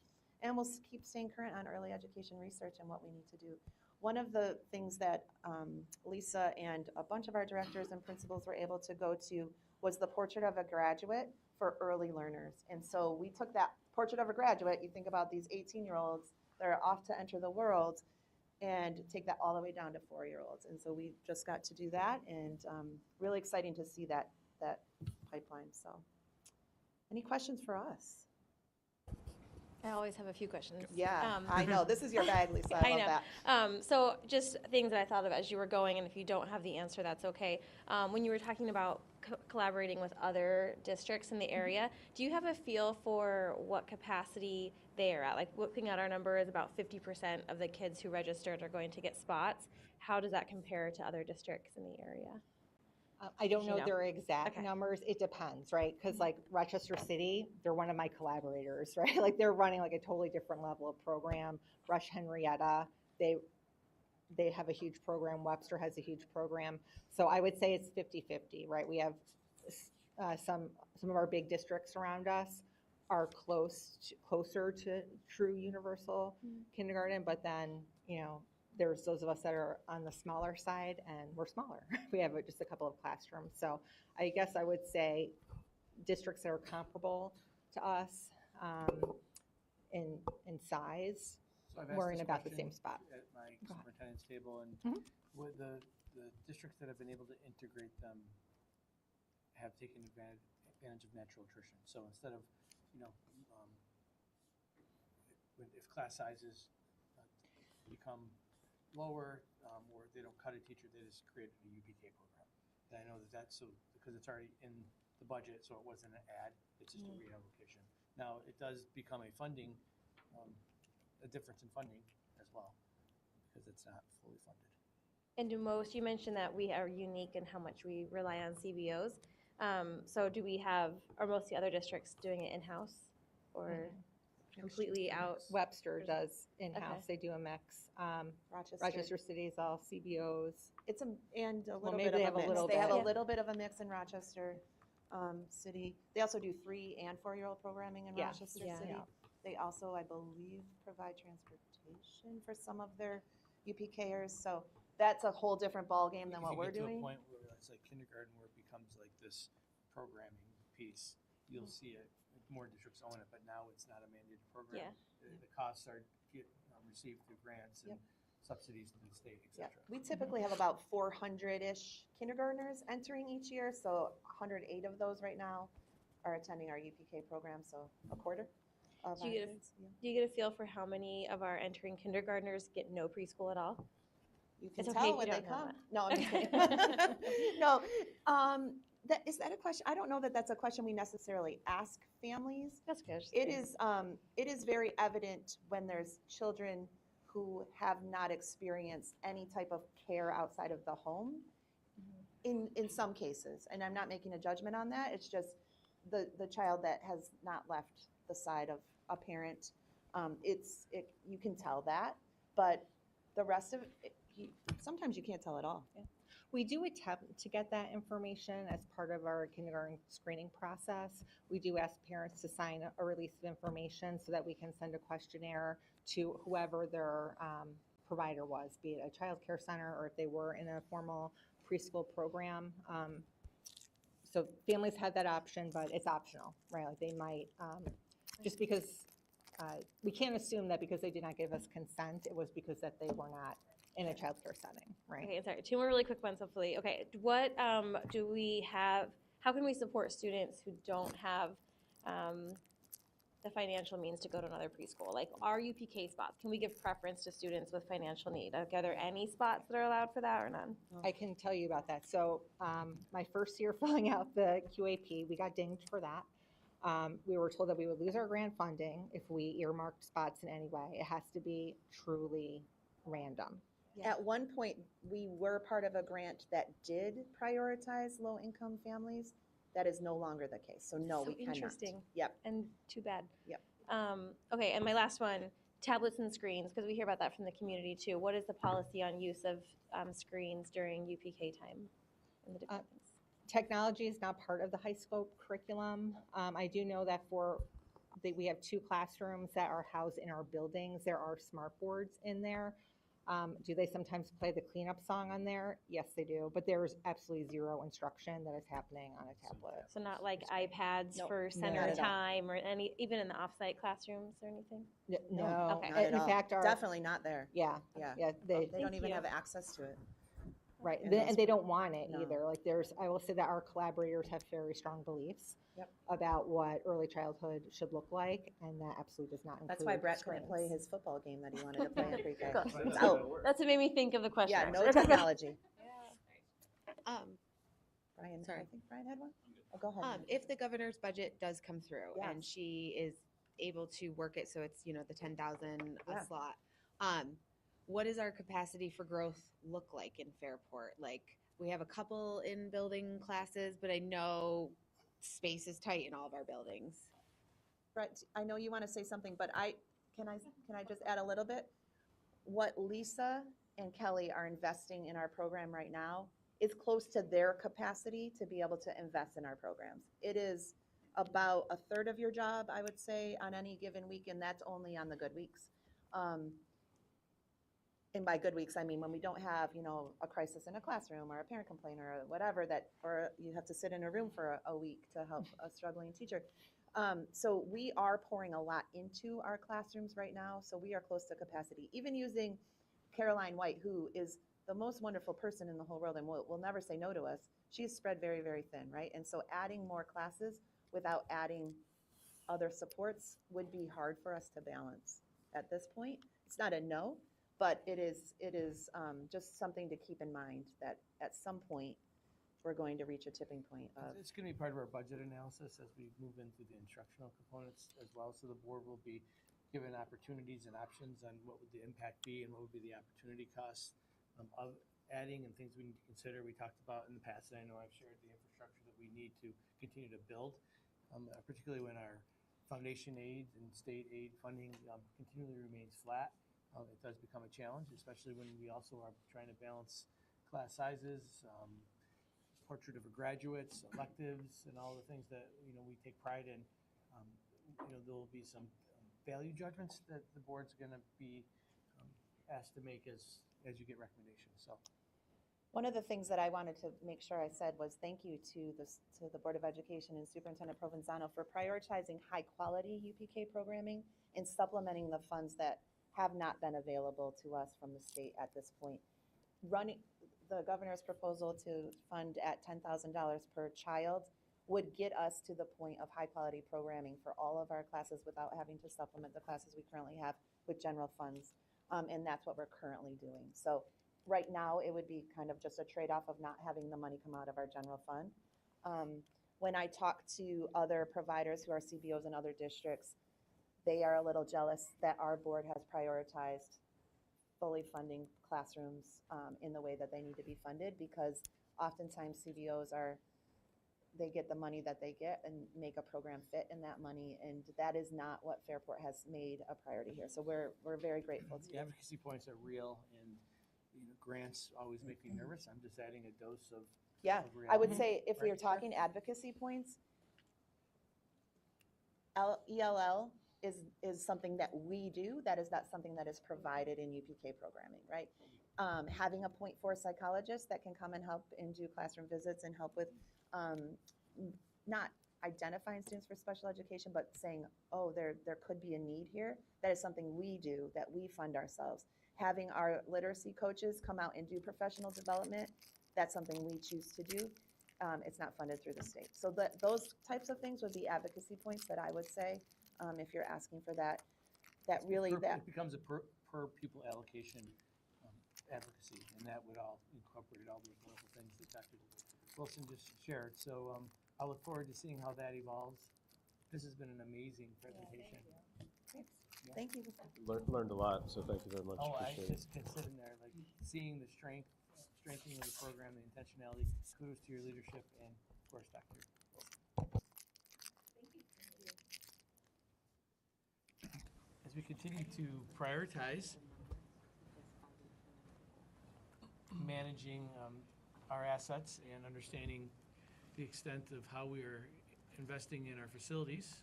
And we'll keep staying current on early education research and what we need to do. One of the things that Lisa and a bunch of our directors and principals were able to go to was the Portrait of a Graduate for early learners. And so we took that Portrait of a Graduate, you think about these 18-year-olds that are off to enter the world, and take that all the way down to 4-year-olds. And so we just got to do that, and really exciting to see that pipeline. So any questions for us? I always have a few questions. Yeah, I know. This is your bag, Lisa. I love that. So just things that I thought of as you were going, and if you don't have the answer, that's okay. When you were talking about collaborating with other districts in the area, do you have a feel for what capacity they are at? Like, looking at our number is about 50% of the kids who registered are going to get spots. How does that compare to other districts in the area? I don't know know? their exact Okay. numbers. It depends, right? Because like Rochester City, they're one of my collaborators, right? Like they're running like a totally different level of program. Rush Henrietta, they have a huge program. Webster has a huge program. So I would say it's 50-50, right? We have some of our big districts around us are closer to true universal kindergarten, but then, there's those of us that are on the smaller side, and we're smaller. We have just a couple of classrooms. So I guess I would say districts that are comparable to us in size, So I've asked we're in this about the question same spot. At my Go ahead. superintendent's table, and Mhm. with the districts that have been able to integrate them have taken advantage of natural attrition. So instead of, if class sizes become lower, or they don't cut a teacher, they just created a UPK program. And I know that's so because it's already in the budget, so it wasn't an ad, it's just a reallocation. Now, it does become a funding, a difference in funding as well, because it's not fully funded. And you mentioned that we are unique in how much we rely on CBOs. So are most of the other districts doing it in-house or completely out? Webster does in-house. They do a mix. Rochester City is all CBOs. It's and a little maybe bit they of have a a mix. little They have bit. a little bit of a mix in Rochester City. They also do 3 and 4-year-old programming in Yes. Rochester Yeah. City. Yeah. They also, I believe, provide transportation for some of their UPKers. So that's a whole different ballgame than what we're If you get to a doing. point where it's like kindergarten, where it becomes like this programming piece, you'll see it, more districts own it, but now it's not a mandated program. Yeah. The costs are received through grants and Yep. subsidies from the state, et Yeah. cetera. We typically have about 400-ish kindergartners entering each year, so 108 of those right now are attending our UPK program, so a quarter of Do our you get a- kids. Yeah. Do you get a feel for how many of our entering kindergartners get no preschool at all? You can It's okay tell if when you they don't know come. that. No, I'm just Okay. kidding. No, is that a question? I don't know that that's a question we necessarily ask families. That's good. It is very evident when there's children who have not experienced any type of care outside of the home in some cases. And I'm not making a judgment on that. It's just the child that has not left the side of a parent. You can tell that, but the rest of it, sometimes you can't tell at all. We do attempt to get that information as part of our kindergarten screening process. We do ask parents to sign a release of information so that we can send a questionnaire to whoever their provider was, be it a child care center or if they were in a formal preschool program. So families have that option, but it's optional, right? Like they might, just because we can't assume that because they did not give us consent, it was because that they were not in a child care setting, right? Okay, sorry. 2 more really quick ones, hopefully. Okay, what do we have? How can we support students who don't have the financial means to go to another preschool? Like our UPK spots, can we give preference to students with financial need? Like, are there any spots that are allowed for that or none? I can tell you about that. So my first year filling out the QAP, we got dinged for that. We were told that we would lose our grant funding if we earmarked spots in any way. It has to be truly random. At one point, we were part of a grant that did prioritize low-income families. That is no longer the case. So no, So we cannot. interesting. Yep. And too bad. Yep. Okay, and my last one, tablets and screens, because we hear about that from the community too. What is the policy on use of screens during UPK time in the departments? Technology is not part of the high school curriculum. I do know that we have 2 classrooms that are housed in our buildings. There are smart boards in there. Do they sometimes play the cleanup song on there? Yes, they do. But there's absolutely zero instruction that is happening on a tablet. So not like iPads Nope, for not center at all. time or even in the offsite classrooms or anything? No. Okay. Not at In all. fact, Definitely not there. yeah, Yeah. they They don't even you. have access to it. right, in and those- they don't want it No. either. Like I will say that our collaborators have very strong beliefs Yep. about what early childhood should look like, and that absolutely does not include That's why Brett couldn't play screens. his football game that he wanted to play in pre-K. Good. It's out. That's what made me think of the question. Yeah, no actually. technology. Brian, I Sorry. think Brian had one? Oh, go ahead. If the governor's budget does come through and Yes. she is able to work it so it's, the 10,000 Yeah. a slot, what does our capacity for growth look like in Fairport? Like, we have a couple in building classes, but I know space is tight in all of our buildings. Brett, I know you want to say something, but can I just add a little bit? What Lisa and Kelly are investing in our program right now is close to their capacity to be able to invest in our programs. It is about a third of your job, I would say, on any given week, and that's only on the good weeks. And by good weeks, I mean when we don't have, a crisis in a classroom or a parent complaint or whatever or you have to sit in a room for a week to help a struggling teacher. So we are pouring a lot into our classrooms right now, so we are close to capacity. Even using Caroline White, who is the most wonderful person in the whole world and will never say no to us, she's spread very, very thin, right? And so adding more classes without adding other supports would be hard for us to balance at this point. It's not a no, but it is just something to keep in mind that at some point we're going to reach a tipping point of. It's going to be part of our budget analysis as we move into the instructional components as well. So the board will be given opportunities and options on what would the impact be and what would be the opportunity costs of adding and things we need to consider. We talked about in the past, and I know I've shared the infrastructure that we need to continue to build, particularly when our foundation aid and state aid funding continually remains flat. It does become a challenge, especially when we also are trying to balance class sizes, portrait of graduates, electives, and all the things that we take pride in. There will be some value judgments that the board's going to be asked to make as you get recommendations. So, one of the things that I wanted to make sure I said was thank you to the Board of Education and Superintendent Provenzano for prioritizing high quality UPK programming and supplementing the funds that have not been available to us from the state at this point. Running the governor's proposal to fund at $10,000 per child would get us to the point of high quality programming for all of our classes without having to supplement the classes we currently have with general funds. And that's what we're currently doing. So right now it would be kind of just a trade-off of not having the money come out of our general fund. When I talk to other providers who are CBOs in other districts, they are a little jealous that our board has prioritized fully funding classrooms in the way that they need to be funded, because oftentimes CBOs they get the money that they get and make a program fit in that money, and that is not what Fairport has made a priority here. So we're very grateful to the advocacy points are real, and grants always make me nervous. I'm just adding a dose of I would reality. say if we Right, are talking advocacy points, ELL is something that we do. That is not something that is provided in UPK programming, right? Having a .4 psychologist that can come and help and do classroom visits and help with not identifying students for special education, but saying, oh, there could be a need here. That is something we do, that we fund ourselves. Having our literacy coaches come out and do professional development, that's something we choose to do. It's not funded through the state. So those types of things would be advocacy points that I would say, if you're asking for that. It becomes a per pupil allocation advocacy, and that would all incorporate all those wonderful things that Dr. Wilson just shared. So I look forward to seeing how that evolves. This has been an amazing presentation. Thanks. Thank you. Learned a lot, so thank you very much. Oh, I Appreciate it. just been sitting there, like seeing the strengthening of the program, the intentionality. Kudos to your leadership, and of course, Dr. Wilson. As we continue to prioritize managing our assets and understanding the extent of how we are investing in our facilities,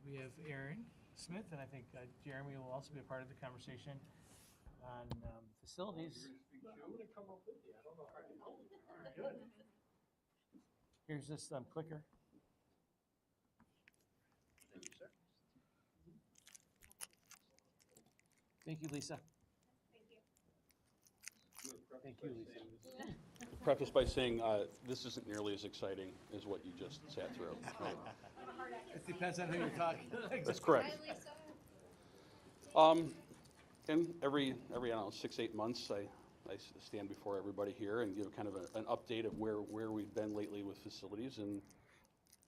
we have Aaron Smith, and I think Jeremy will also be a part of the conversation on facilities. Here's this clicker. Thank you, Lisa. Thank you, Lisa. Preface by saying this isn't nearly as exciting as what you just sat through. Right? It depends on who you're talking to. That's correct. And every I don't know, 6-8 months, I stand before everybody here and give kind of an update of where we've been lately with facilities, and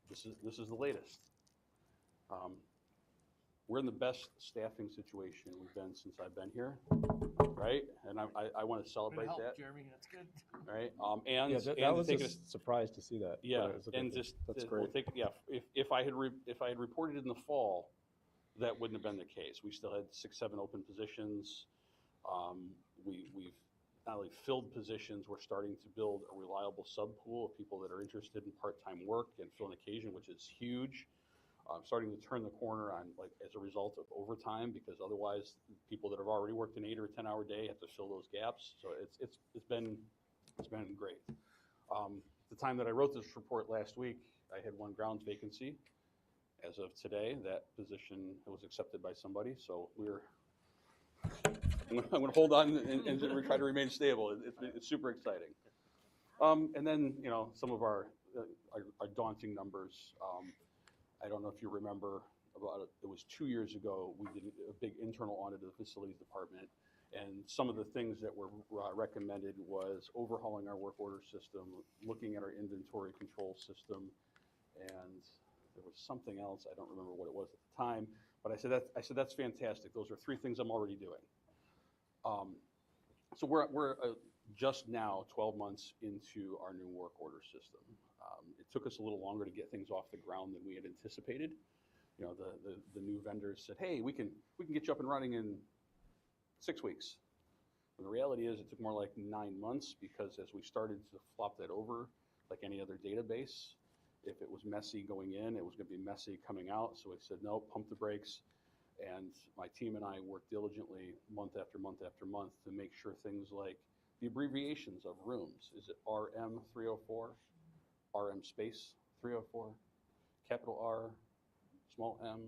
this is the latest. we're in the best staffing situation we've been since I've been here, right? And I want to celebrate Good help, that, Jeremy, that's good. right? And Yeah, that and was to a take it a surprise to see that. yeah, but it's a good and thing. just That's we'll great. take if I had reported in the fall, that wouldn't have been the case. We still had 6, 7 open positions. We've not only filled positions, we're starting to build a reliable sub pool of people that are interested in part-time work and fill an occasion, which is huge. Starting to turn the corner on, like, as a result of overtime, because otherwise people that have already worked an 8 or 10-hour day have to fill those gaps. So it's been great. The time that I wrote this report last week, I had 1 grounds vacancy. As of today, that position was accepted by somebody, so I'm going to hold on and try to remain stable. It's super exciting. And then, you know, some of our daunting numbers. I don't know if you remember, it was 2 years ago, we did a big internal audit of the facilities department. And some of the things that were recommended was overhauling our work order system, looking at our inventory control system, and there was something else. I don't remember what it was at the time, but I said that's fantastic. Those are 3 things I'm already doing. So we're just now 12 months into our new work order system. It took us a little longer to get things off the ground than we had anticipated. You know, the new vendors said, hey, we can get you up and running in 6 weeks. And the reality is it took more like 9 months, because as we started to flop that over, like any other database, if it was messy going in, it was going to be messy coming out. So we said, no, pump the brakes. And my team and I worked diligently month after month after month to make sure things like the abbreviations of rooms. Is it RM 304, RM space 304, capital R, small m,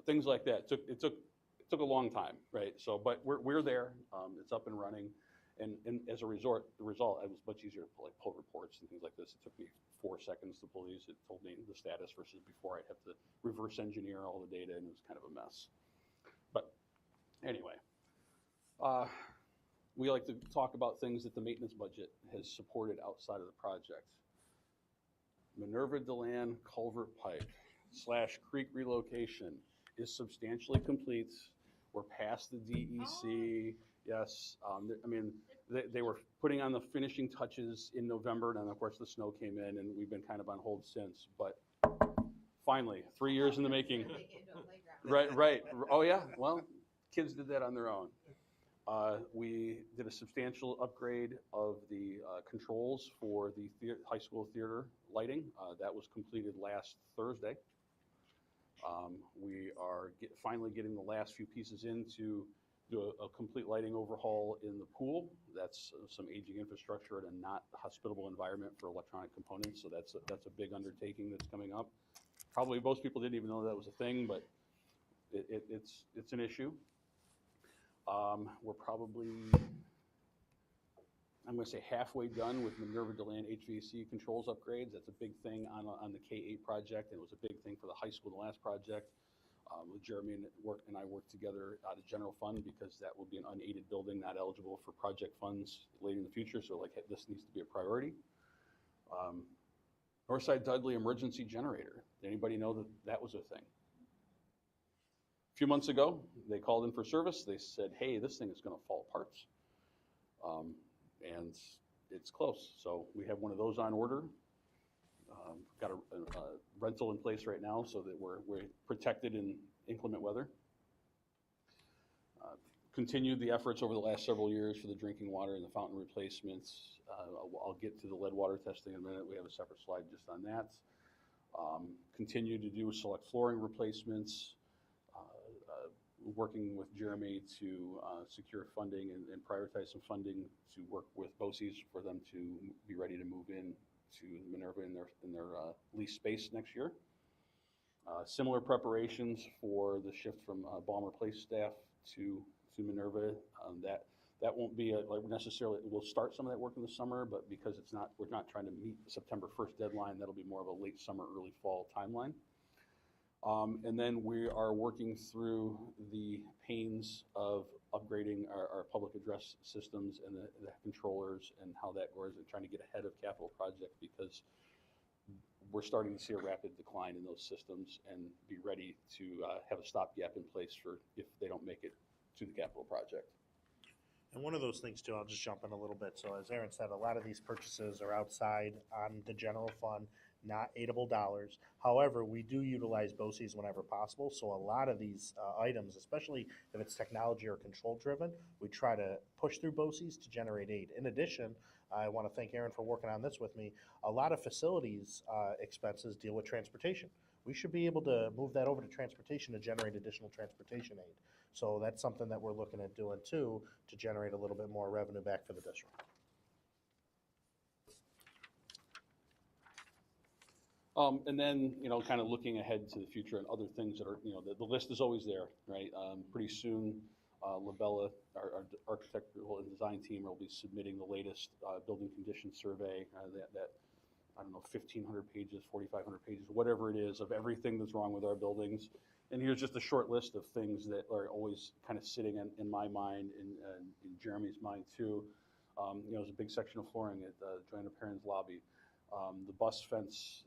things like that. It took a long time, right? So, but we're there. It's up and running. And as a result, it was much easier to pull reports and things like this. It took me 4 seconds to pull these. It told me the status versus before I'd have to reverse engineer all the data, and it was kind of a mess. But anyway, we like to talk about things that the maintenance budget has supported outside of the project. Minerva Deland culvert pipe / creek relocation is substantially complete. We're past the DEC. Yes, I mean, they were putting on the finishing touches in November, and then of course the snow came in, and we've been kind of on hold since. But finally, 3 years in the making. Right. Oh yeah. Well, kids did that on their own. We did a substantial upgrade of the controls for the high school theater lighting. That was completed last Thursday. We are finally getting the last few pieces in to do a complete lighting overhaul in the pool. That's some aging infrastructure and a not hospitable environment for electronic components. So that's a big undertaking that's coming up. Probably most people didn't even know that was a thing, but it's an issue. We're probably, I'm going to say, halfway done with Minerva Deland HVAC controls upgrades. That's a big thing on the K-8 project, and it was a big thing for the high school, the last project. With Jeremy and I worked together out of general fund, because that will be an unaided building, not eligible for project funds later in the future. So like, this needs to be a priority. Northside Dudley emergency generator. Anybody know that was a thing? A few months ago, they called in for service. They said, hey, this thing is going to fall apart. And it's close. So we have one of those on order. Got a rental in place right now so that we're protected in inclement weather. Continued the efforts over the last several years for the drinking water and the fountain replacements. I'll get to the lead water testing in a minute. We have a separate slide just on that. Continue to do select flooring replacements. Working with Jeremy to secure funding and prioritize some funding to work with BOCES for them to be ready to move in to Minerva in their lease space next year. Similar preparations for the shift from Balmer Place staff to Minerva. That won't be necessarily, we'll start some of that work in the summer, but because we're not trying to meet the September 1st deadline, that'll be more of a late summer, early fall timeline. And then we are working through the pains of upgrading our public address systems and the controllers and how that goes, and trying to get ahead of capital project, because we're starting to see a rapid decline in those systems and be ready to have a stopgap in place for if they don't make it to the capital project. And one of those things too, I'll just jump in a little bit. So as Aaron said, a lot of these purchases are outside on the general fund, not aidable dollars. However, we do utilize BOCES whenever possible. So a lot of these items, especially if it's technology or control driven, we try to push through BOCES to generate aid. In addition, I want to thank Aaron for working on this with me. A lot of facilities expenses deal with transportation. We should be able to move that over to transportation to generate additional transportation aid. So that's something that we're looking at doing too, to generate a little bit more revenue back for the district. And then, kind of looking ahead to the future and other things that are, the list is always there, right? Pretty soon, Labella, our architectural and design team, will be submitting the latest building condition survey that I don't know, 1,500 pages, 4,500 pages, whatever it is, of everything that's wrong with our buildings. And here's just a short list of things that are always kind of sitting in my mind and in Jeremy's mind too. There's a big section of flooring at Joanna Perrin's lobby. The bus fence.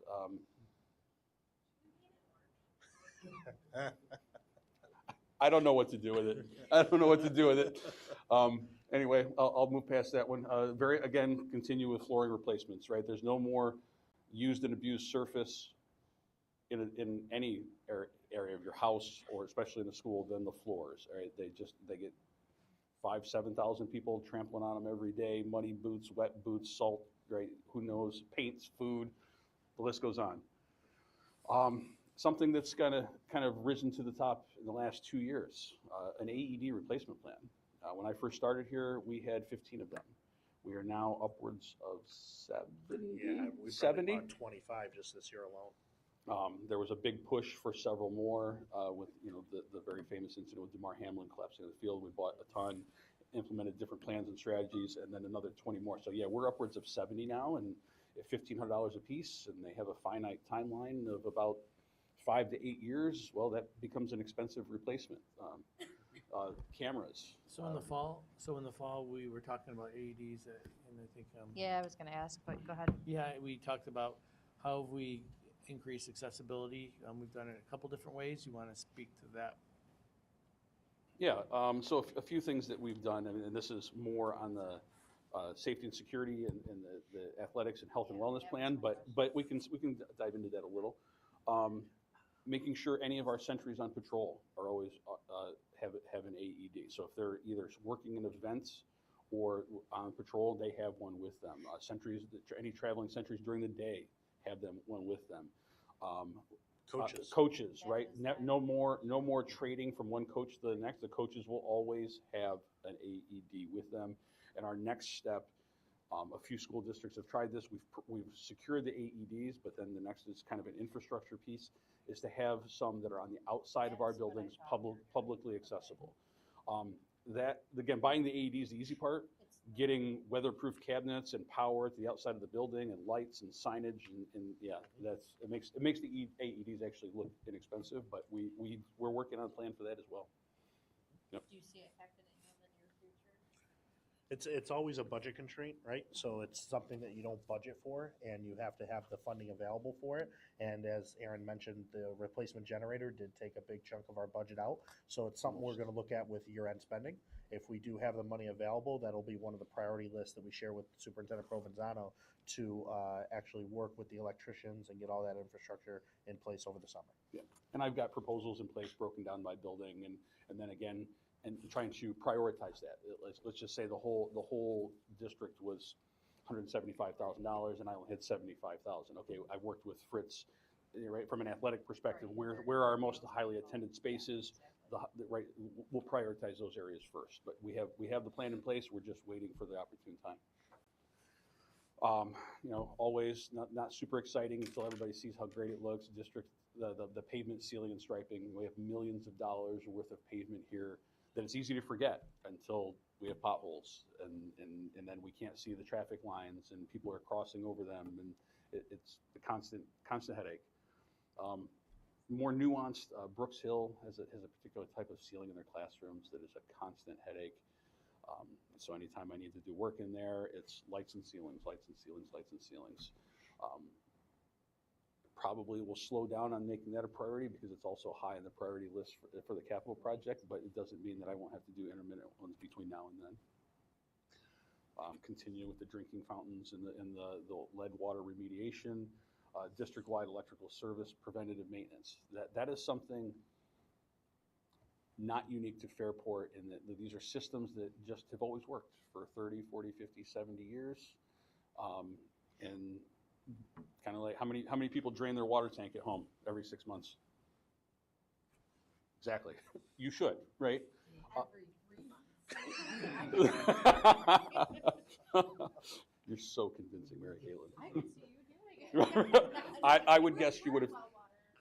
I don't know what to do with it. I don't know what to do with it. Anyway, I'll move past that one. Continue with flooring replacements, right? There's no more used and abused surface in any area of your house, or especially in a school, than the floors, right? They get 5,000 to 7,000 people trampling on them every day, muddy boots, wet boots, salt, right? Who knows, paints, food, the list goes on. Something that's kind of risen to the top in the last 2 years, an AED replacement plan. When I first started here, we had 15 of them. We are now upwards of 70. Yeah, we 70? bought 25 just this year alone. There was a big push for several more with the very famous incident with DeMar Hamlin collapsing the field. We bought a ton, implemented different plans and strategies, and then another 20 more. So yeah, we're upwards of 70 now, and at $1,500 a piece, and they have a finite timeline of about 5 to 8 years. Well, that becomes an expensive replacement. Cameras. So in the fall, we were talking about AEDs, and I think. Yeah, I was going to ask, but go ahead. Yeah, we talked about how have we increased accessibility. We've done it a couple different ways. You want to speak to that? Yeah, so a few things that we've done, and this is more on the safety and security and the athletics and health and wellness plan, but we can dive into that a little. Making sure any of our sentries on patrol are always have an AED. So if they're either working in events or on patrol, they have one with them. Sentries, any traveling sentries during the day, have one with them. Coaches, right? No more trading from one coach to the next. The coaches will always have an AED with them. And our next step, a few school districts have tried this. We've secured the AEDs, but then the next is kind of an infrastructure piece, is to have some that are on the outside of our buildings, publicly accessible. That, again, buying the AED is the easy part. Getting weatherproof cabinets and power at the outside of the building and lights and signage and yeah, it makes the AEDs actually look inexpensive, but we're working on a plan for that as well. Yep. Do you see it happening in the near future? It's always a budget constraint, right? So it's something that you don't budget for, and you have to have the funding available for it. And as Aaron mentioned, the replacement generator did take a big chunk of our budget out. So it's something we're going to look at with year-end spending. If we do have the money available, that'll be one of the priority lists that we share with Superintendent Provenzano to actually work with the electricians and get all that infrastructure in place over the summer. Yeah, and I've got proposals in place broken down by building, and then again, and trying to prioritize that. Let's just say the whole district was $175,000, and I only had $75,000. Okay, I worked with Fritz, right, from an athletic perspective. Where are our most highly attended spaces? Right, we'll prioritize those areas first. But we have the plan in place. We're just waiting for the opportune time. Always not super exciting until everybody sees how great it looks. The pavement sealing and striping. We have millions of dollars worth of pavement here that it's easy to forget until we have potholes and then we can't see the traffic lines and people are crossing over them, and it's a constant headache. More nuanced, Brooks Hill has a particular type of ceiling in their classrooms that is a constant headache. So anytime I need to do work in there, it's lights and ceilings, lights and ceilings, lights and ceilings. probably will slow down on making that a priority because it's also high on the priority list for the capital project, but it doesn't mean that I won't have to do intermittent ones between now and then. Continue with the drinking fountains and the lead water remediation, district-wide electrical service, preventative maintenance. That is something not unique to Fairport in that these are systems that just have always worked for 30, 40, 50, 70 years. And kind of like how many people drain their water tank at home every 6 months? Exactly. You should, right? Every 3 months. You're so convincing, Mary Caitlin. I can see you doing it. I would guess you would have.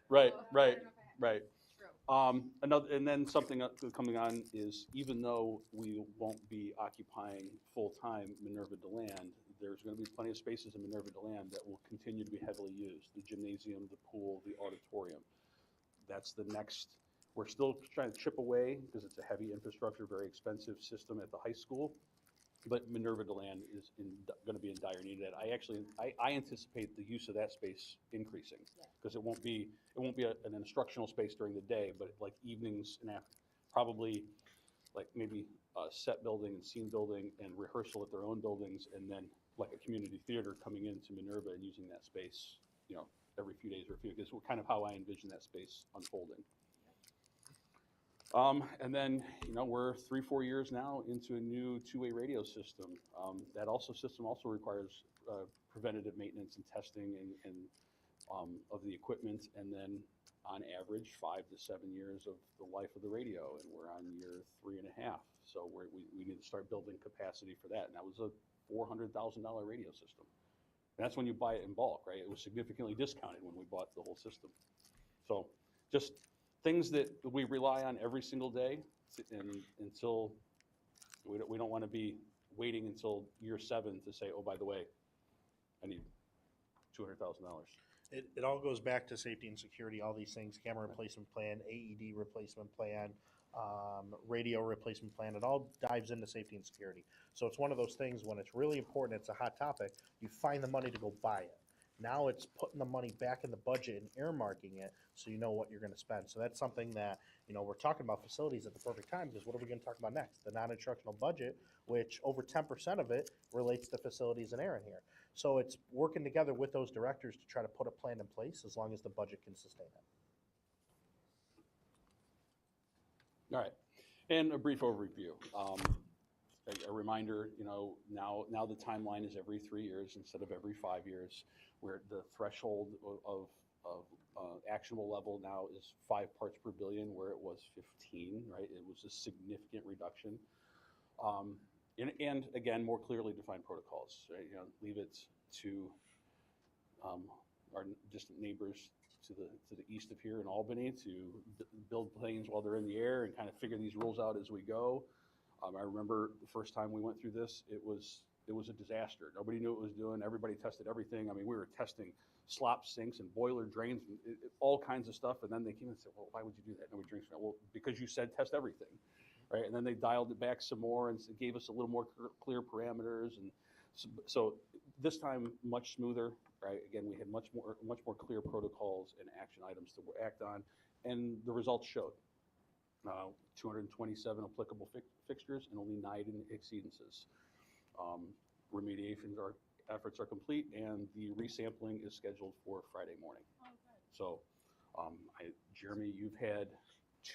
Right. True. And then something coming on is even though we won't be occupying full-time Minerva DeLand, there's going to be plenty of spaces in Minerva DeLand that will continue to be heavily used. The gymnasium, the pool, the auditorium. That's the next. We're still trying to chip away because it's a heavy infrastructure, very expensive system at the high school. But Minerva DeLand is going to be in dire need of that. I anticipate the use of that space increasing because it won't be an instructional space during the day, but like evenings and after, probably like maybe a set building and scene building and rehearsal at their own buildings, and then like a community theater coming into Minerva and using that space, every few days or a few, because kind of how I envision that space unfolding. And then, we're 3-4 years now into a new two-way radio system. That system also requires preventative maintenance and testing and of the equipment, and then on average 5 to 7 years of the life of the radio, and we're on year 3.5. So we need to start building capacity for that, and that was a $400,000 radio system. And that's when you buy it in bulk, right? It was significantly discounted when we bought the whole system. So just things that we rely on every single day, and until we don't want to be waiting until year 7 to say, oh, by the way, I need $200,000. It all goes back to safety and security, all these things, camera replacement plan, AED replacement plan, radio replacement plan. It all dives into safety and security. So it's one of those things when it's really important, it's a hot topic, you find the money to go buy it. Now it's putting the money back in the budget and earmarking it so you know what you're going to spend. So that's something that, we're talking about facilities at the perfect time, because what are we going to talk about next? The non-instructional budget, which over 10% of it relates to facilities and Aaron here. So it's working together with those directors to try to put a plan in place as long as the budget can sustain it. All right, and a brief overview. A reminder, now the timeline is every 3 years instead of every 5 years, where the threshold of actionable level now is 5 parts per billion, where it was 15, right? It was a significant reduction. And again, more clearly defined protocols, right? Leave it to our distant neighbors to the east of here in Albany to build planes while they're in the air and kind of figure these rules out as we go. I remember the first time we went through this, it was a disaster. Nobody knew what it was doing. Everybody tested everything. I mean, we were testing slop sinks and boiler drains, and all kinds of stuff. And then they came and said, well, why would you do that? Nobody drinks from that. Well, because you said test everything, right? And then they dialed it back some more and gave us a little more clear parameters. And so this time, much smoother, right? Again, we had much more clear protocols and action items to act on, and the results showed. 227 applicable fixtures and only 9 exceedances. Remediation efforts are complete, and the resampling is scheduled for Friday morning. So, Jeremy, you've had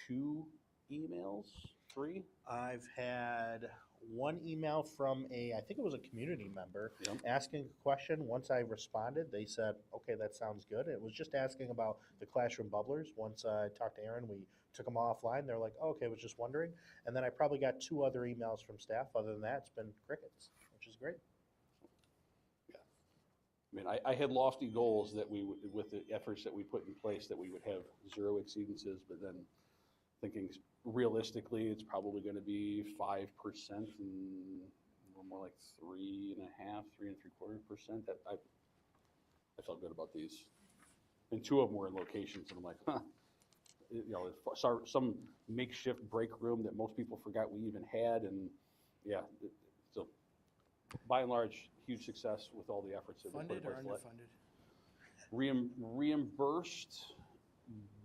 2 emails, 3? I've had one email from I think it was a community member, Yep. asking a question. Once I responded, they said, okay, that sounds good. It was just asking about the classroom bubblers. Once I talked to Aaron, we took them offline. They're like, oh, okay, I was just wondering. And then I probably got 2 other emails from staff. Other than that, it's been crickets, which is great. Yeah. I mean, I had lofty goals that we would, with the efforts that we put in place, that we would have 0 exceedances, but then thinking realistically, it's probably going to be 5% and more like 3.5%, 3.75%. That I felt good about these, and 2 of them were in locations, and I'm like, huh. Some makeshift break room that most people forgot we even had, and yeah, so by and large, huge success with all the efforts that we put in Funded or place. underfunded? Reimbursed,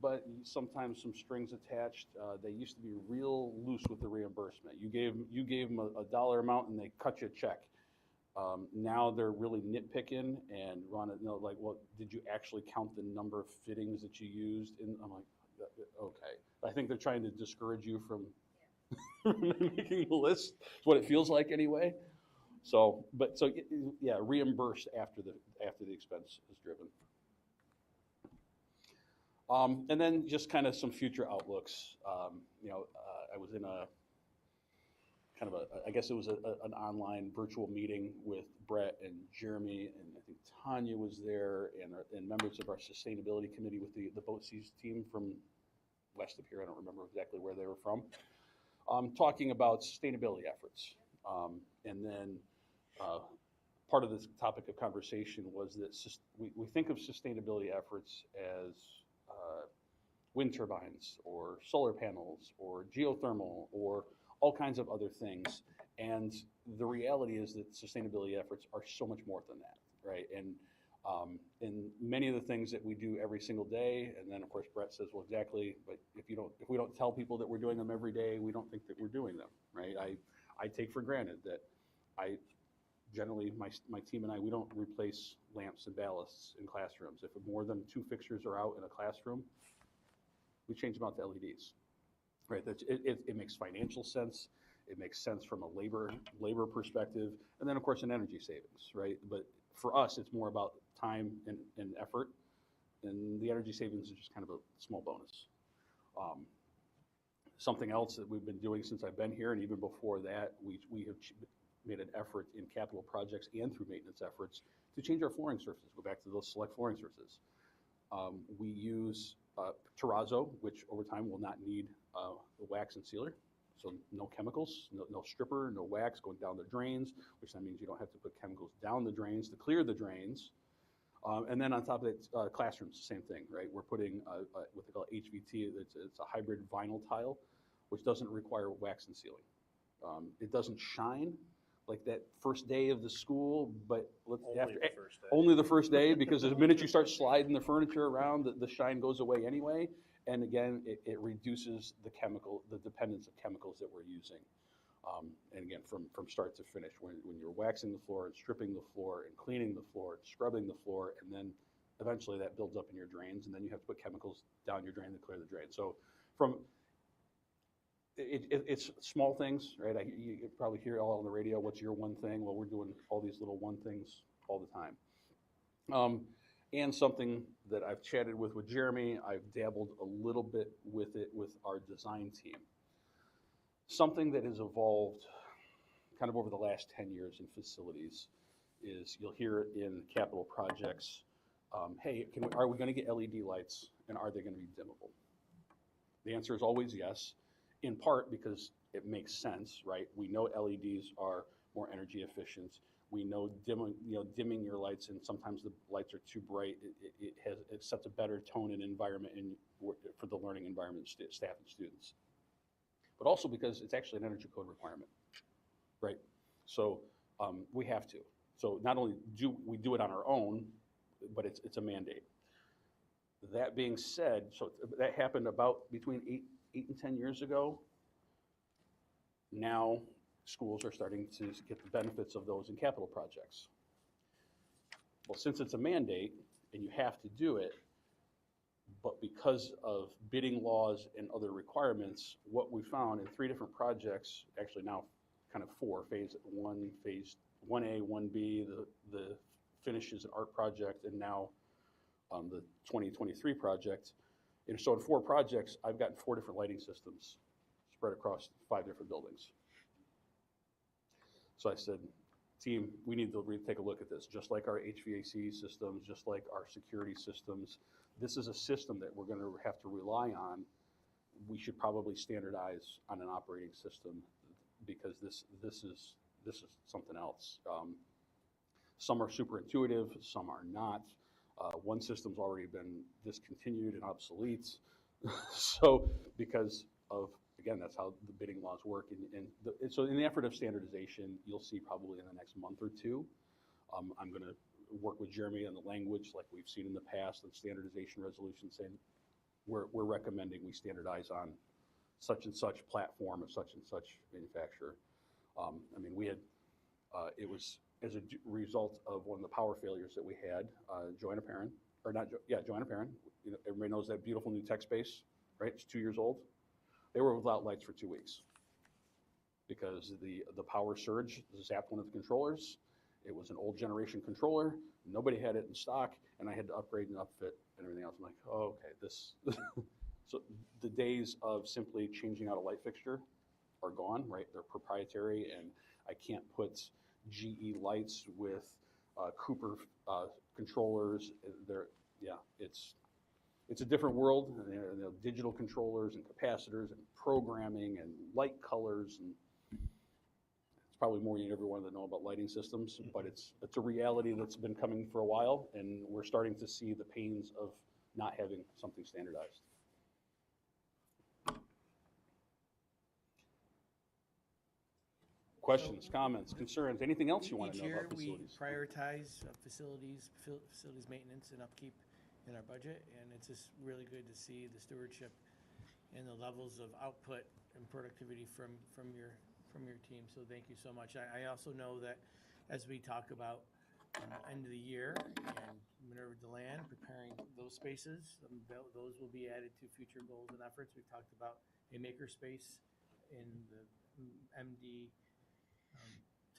but sometimes some strings attached. They used to be real loose with the reimbursement. You gave them a dollar amount and they cut you a check. Now they're really nitpicking and want to know, like, well, did you actually count the number of fittings that you used? And I'm like, okay. I think they're trying to discourage you from making the list. It's what it feels like anyway. So yeah, reimbursed after the expense is driven. And then just kind of some future outlooks. I was in a kind of I guess it was an online virtual meeting with Brett and Jeremy, and I think Tanya was there, and members of our sustainability committee with the BOCES team from west of here. I don't remember exactly where they were from. Talking about sustainability efforts. And then part of this topic of conversation was that we think of sustainability efforts as wind turbines or solar panels or geothermal or all kinds of other things. And the reality is that sustainability efforts are so much more than that, right? And many of the things that we do every single day, and then of course Brett says, well, exactly, but if we don't tell people that we're doing them every day, we don't think that we're doing them, right? I take for granted that generally my team and I, we don't replace lamps and ballasts in classrooms. If more than 2 fixtures are out in a classroom, we change them out to LEDs, right? It makes financial sense. It makes sense from a labor perspective, and then of course an energy savings, right? But for us, it's more about time and effort, and the energy savings is just kind of a small bonus. Something else that we've been doing since I've been here, and even before that, we have made an effort in capital projects and through maintenance efforts to change our flooring surfaces, go back to those select flooring surfaces. We use terrazzo, which over time will not need the wax and sealer. So no chemicals, no stripper, no wax going down the drains, which then means you don't have to put chemicals down the drains to clear the drains. And then on top of that, classrooms, same thing, right? We're putting what they call HVT, it's a hybrid vinyl tile, which doesn't require wax and sealing. It doesn't shine like that first day of the school, but only the first day, because the minute you start sliding the furniture around, the shine goes away anyway. And again, it reduces the dependence of chemicals that we're using. And again, from start to finish, when you're waxing the floor and stripping the floor and cleaning the floor and scrubbing the floor, and then eventually that builds up in your drains, and then you have to put chemicals down your drain to clear the drain. So it's small things, right? You probably hear all on the radio, what's your one thing? Well, we're doing all these little one things all the time. And something that I've chatted with Jeremy, I've dabbled a little bit with it with our design team. Something that has evolved kind of over the last 10 years in facilities is you'll hear it in capital projects, hey, are we going to get LED lights, and are they going to be dimmable? The answer is always yes, in part because it makes sense, right? We know LEDs are more energy efficient. We know dimming your lights, and sometimes the lights are too bright. It sets a better tone and environment for the learning environment, staff and students. But also because it's actually an energy code requirement, right? So we have to. So not only do we do it on our own, but it's a mandate. That being said, so that happened about between 8 and 10 years ago. Now schools are starting to get the benefits of those in capital projects. Well, since it's a mandate and you have to do it, but because of bidding laws and other requirements, what we found in 3 different projects, actually now kind of 4, phase 1, phase 1A, 1B, the finishes and art project, and now the 2023 project. And so in 4 projects, I've gotten 4 different lighting systems spread across 5 different buildings. So I said, team, we need to take a look at this. Just like our HVAC systems, just like our security systems, this is a system that we're going to have to rely on. We should probably standardize on an operating system, because this is something else. Some are super intuitive, some are not. One system's already been discontinued and obsolete. So because of, again, that's how the bidding laws work. So in the effort of standardization, you'll see probably in the next month or 2, I'm going to work with Jeremy on the language like we've seen in the past and standardization resolution saying, we're recommending we standardize on such and such platform of such and such manufacturer. I mean, we had, it was as a result of one of the power failures that we had, Joanna Perrin, or not, Joanna Perrin, you know, everybody knows that beautiful new tech space, right? It's 2 years old. They were without lights for 2 weeks because the power surge zapped one of the controllers. It was an old generation controller. Nobody had it in stock, and I had to upgrade and upfit and everything else. I'm like, oh, okay, this. So the days of simply changing out a light fixture are gone, right? They're proprietary, and I can't put GE lights with Cooper controllers. It's a different world. You know, digital controllers and capacitors and programming and light colors, and it's probably more than you ever wanted to know about lighting systems. But it's a reality that's been coming for a while, and we're starting to see the pains of not having something standardized. Questions, comments, concerns, anything else you want to know about facilities? Each year, we prioritize facilities maintenance and upkeep in our budget, and it's just really good to see the stewardship and the levels of output and productivity from your team. So thank you so much. I also know that as we talk about end of the year and Minerva DeLand preparing those spaces, those will be added to future goals and efforts. We've talked about a maker space in the MD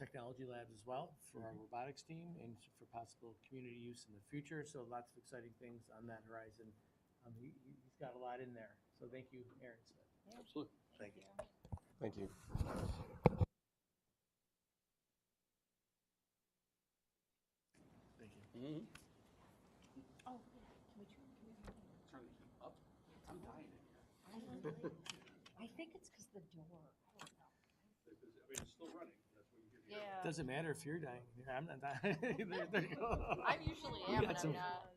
technology labs as well for our robotics team and for possible community use in the future. So lots of exciting things on that horizon. He's got a lot in there. So thank you, Aaron Smith. Absolutely. Thank you. Thank you. Thank you. Mm-hmm. Oh, yeah. Can we turn Turn it up. I'm dying in here. I think it's because the door. I don't know. I mean, it's still running. That's what you hear. Yeah. Doesn't matter if you're dying. I'm not dying. there you go. I usually We am, got but some- I'm not.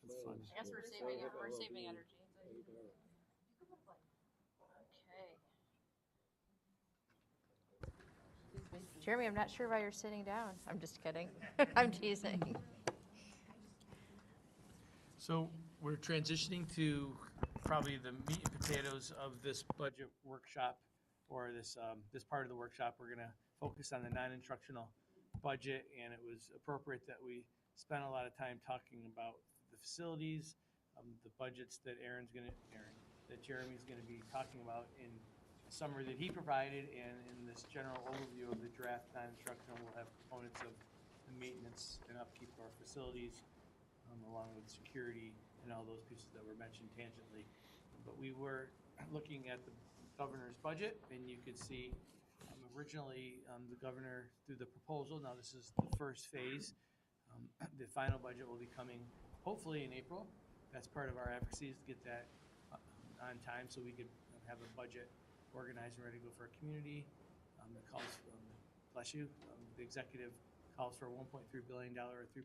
It's fun. I guess we're saving energy. Okay. Jeremy, I'm not sure why you're sitting down. I'm just kidding. I'm teasing. So we're transitioning to probably the meat and potatoes of this budget workshop, or this part of the workshop. We're going to focus on the non-instructional budget, and it was appropriate that we spent a lot of time talking about the facilities, the budgets that Jeremy's going to be talking about in a summary that he provided, and in this general overview of the draft non-instructional, we'll have components of the maintenance and upkeep of our facilities, along with security and all those pieces that were mentioned tangentially. But we were looking at the governor's budget, and you could see originally the governor through the proposal. Now this is the first phase. The final budget will be coming hopefully in April. That's part of our advocacy, is to get that on time so we could have a budget organized and ready to go for our community. The calls, bless you, the executive calls for a $1.3 billion or 3.6%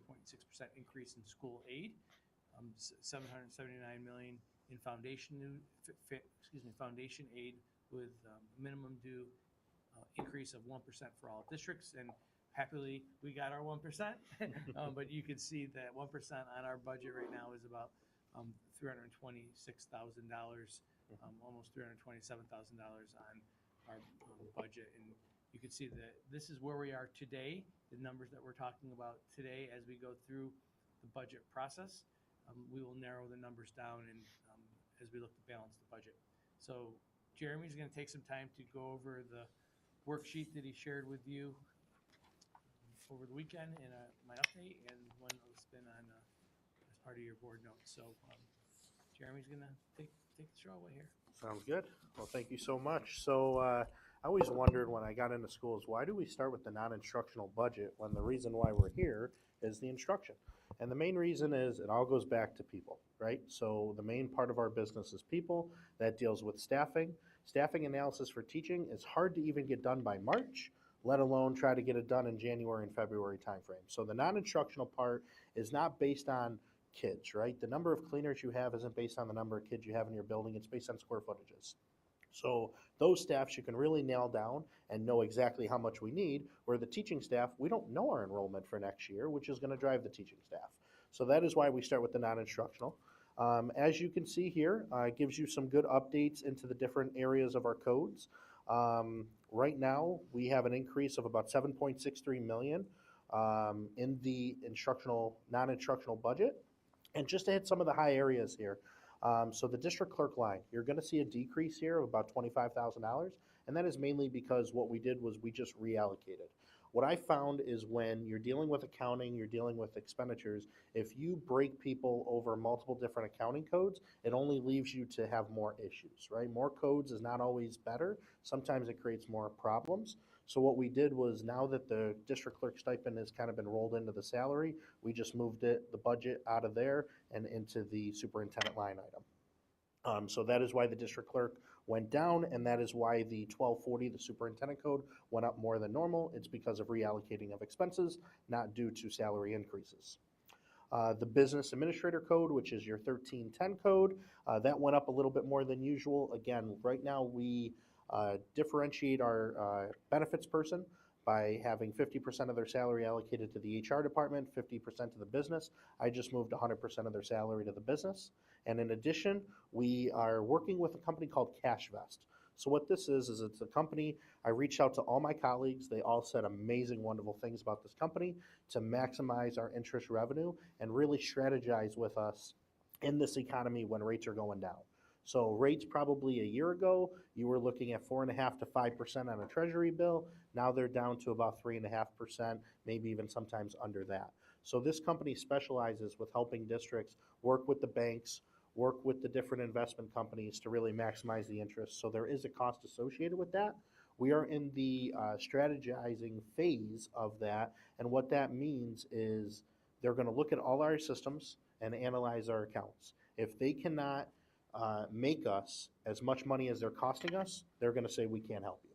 increase in school aid, $779 million in foundation aid with minimum due increase of 1% for all districts. And happily, we got our 1%, but you can see that 1% on our budget right now is about $326,000, almost $327,000 on our budget. And you can see that this is where we are today, the numbers that we're talking about today as we go through the budget process. We will narrow the numbers down and as we look to balance the budget. So Jeremy's going to take some time to go over the worksheet that he shared with you over the weekend in my update, and one that was been on as part of your board notes. So Jeremy's going to take the show away here. Sounds good. Well, thank you so much. So I always wondered when I got into schools, why do we start with the non-instructional budget when the reason why we're here is the instruction? And the main reason is it all goes back to people, right? So the main part of our business is people. That deals with staffing. Staffing analysis for teaching is hard to even get done by March, let alone try to get it done in January and February timeframe. So the non-instructional part is not based on kids, right? The number of cleaners you have isn't based on the number of kids you have in your building. It's based on square footages, So those staffs you can really nail down and know exactly how much we need, where the teaching staff, we don't know our enrollment for next year, which is going to drive the teaching staff. So that is why we start with the non-instructional. As you can see here, it gives you some good updates into the different areas of our codes. Right now, we have an increase of about 7.63 million in the non-instructional budget. And just to hit some of the high areas here, so the district clerk line, you're going to see a decrease here of about $25,000, and that is mainly because what we did was we just reallocated. What I found is when you're dealing with accounting, you're dealing with expenditures, if you break people over multiple different accounting codes, it only leaves you to have more issues, right? More codes is not always better. Sometimes it creates more problems. So what we did was, now that the district clerk stipend has kind of been rolled into the salary, we just moved the budget out of there and into the superintendent line item. So that is why the district clerk went down, and that is why the 1240, the superintendent code, went up more than normal. It's because of reallocating of expenses, not due to salary increases. The business administrator code, which is your 1310 code, that went up a little bit more than usual. Again, right now we differentiate our benefits person by having 50% of their salary allocated to the HR department, 50% to the business. I just moved 100% of their salary to the business. And in addition, we are working with a company called CashVest. So what this is it's a company, I reached out to all my colleagues. They all said amazing, wonderful things about this company to maximize our interest revenue and really strategize with us in this economy when rates are going down. So rates probably a year ago, you were looking at 4.5% to 5% on a treasury bill. Now they're down to about 3.5%, maybe even sometimes under that. So this company specializes with helping districts work with the banks, work with the different investment companies to really maximize the interest. So there is a cost associated with that. We are in the strategizing phase of that, and what that means is they're going to look at all our systems and analyze our accounts. If they cannot make us as much money as they're costing us, they're going to say we can't help you.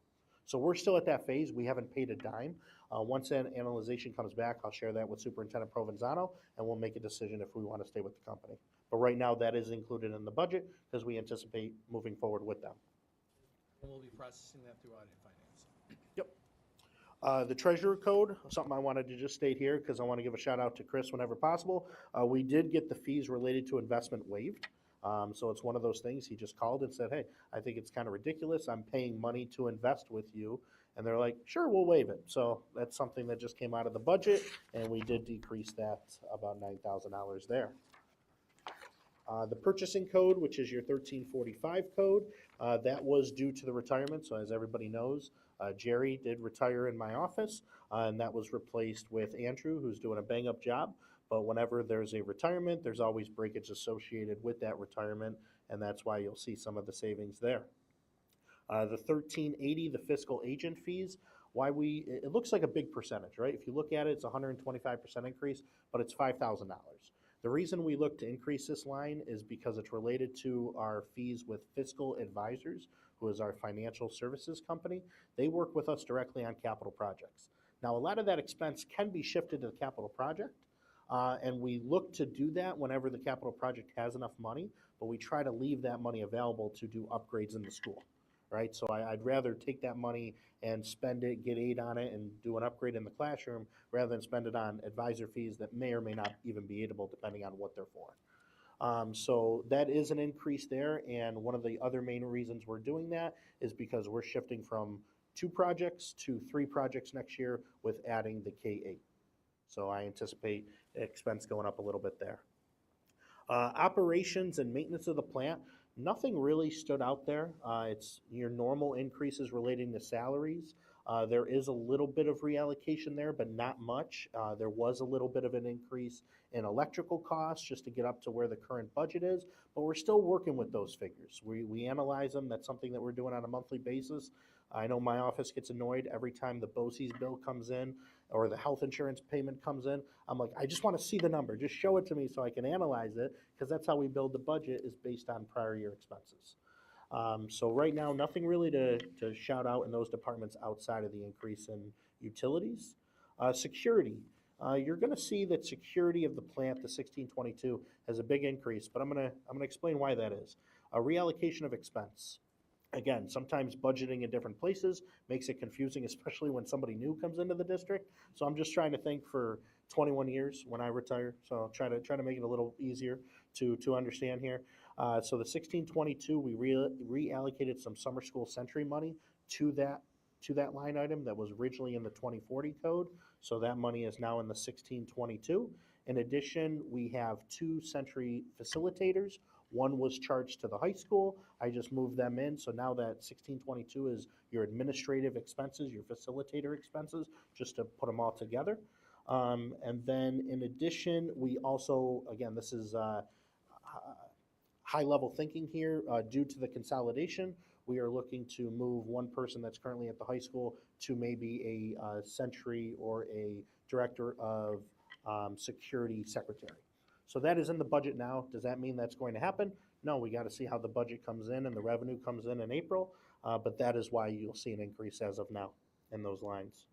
So we're still at that phase. We haven't paid a dime. Once that analyzation comes back, I'll share that with Superintendent Provenzano, and we'll make a decision if we want to stay with the company. But right now, that is included in the budget because we anticipate moving forward with them. And we'll be processing that through audit finance. Yep. The treasurer code, something I wanted to just state here because I want to give a shout out to Chris whenever possible. We did get the fees related to investment waived. So it's one of those things. He just called and said, hey, I think it's kind of ridiculous. I'm paying money to invest with you. And they're like, sure, we'll waive it. So that's something that just came out of the budget, and we did decrease that about $9,000 there. The purchasing code, which is your 1345 code, that was due to the retirement. So as everybody knows, Jerry did retire in my office, and that was replaced with Andrew, who's doing a bang-up job. But whenever there's a retirement, there's always breakage associated with that retirement, and that's why you'll see some of the savings there. The 1380, the fiscal agent fees, it looks like a big percentage, right? If you look at it, it's a 125% increase, but it's $5,000. The reason we look to increase this line is because it's related to our fees with Fiscal Advisors, who is our financial services company. They work with us directly on capital projects. Now, a lot of that expense can be shifted to the capital project, and we look to do that whenever the capital project has enough money, but we try to leave that money available to do upgrades in the school. Right, so I'd rather take that money and spend it, get aid on it, and do an upgrade in the classroom rather than spend it on advisor fees that may or may not even be aidable depending on what they're for. So that is an increase there, and one of the other main reasons we're doing that is because we're shifting from 2 projects to 3 projects next year with adding the K-8. So I anticipate expense going up a little bit there. Operations and maintenance of the plant. Nothing really stood out there. It's your normal increases relating to salaries. There is a little bit of reallocation there, but not much. There was a little bit of an increase in electrical costs just to get up to where the current budget is, but we're still working with those figures. We analyze them. That's something that we're doing on a monthly basis. I know my office gets annoyed every time the BOCES bill comes in or the health insurance payment comes in. I'm like, I just want to see the number. Just show it to me so I can analyze it, because that's how we build the budget, is based on prior year expenses. So right now, nothing really to shout out in those departments outside of the increase in utilities. Security. You're going to see that security of the plant, the 1622, has a big increase, but I'm going to explain why that is. A reallocation of expense. Again, sometimes budgeting in different places makes it confusing, especially when somebody new comes into the district. So I'm just trying to think for 21 years when I retire. So I'll try to make it a little easier to understand here. So the 1622, we reallocated some summer school century money to that line item that was originally in the 2040 code. So that money is now in the 1622. In addition, we have 2 century facilitators. One was charged to the high school. I just moved them in. So now that 1622 is your administrative expenses, your facilitator expenses, just to put them all together. And then in addition, we also, again, this is high level thinking here, due to the consolidation, we are looking to move one person that's currently at the high school to maybe a century or a director of security secretary. So that is in the budget now. Does that mean that's going to happen? No, we got to see how the budget comes in and the revenue comes in April, but that is why you'll see an increase as of now in those lines.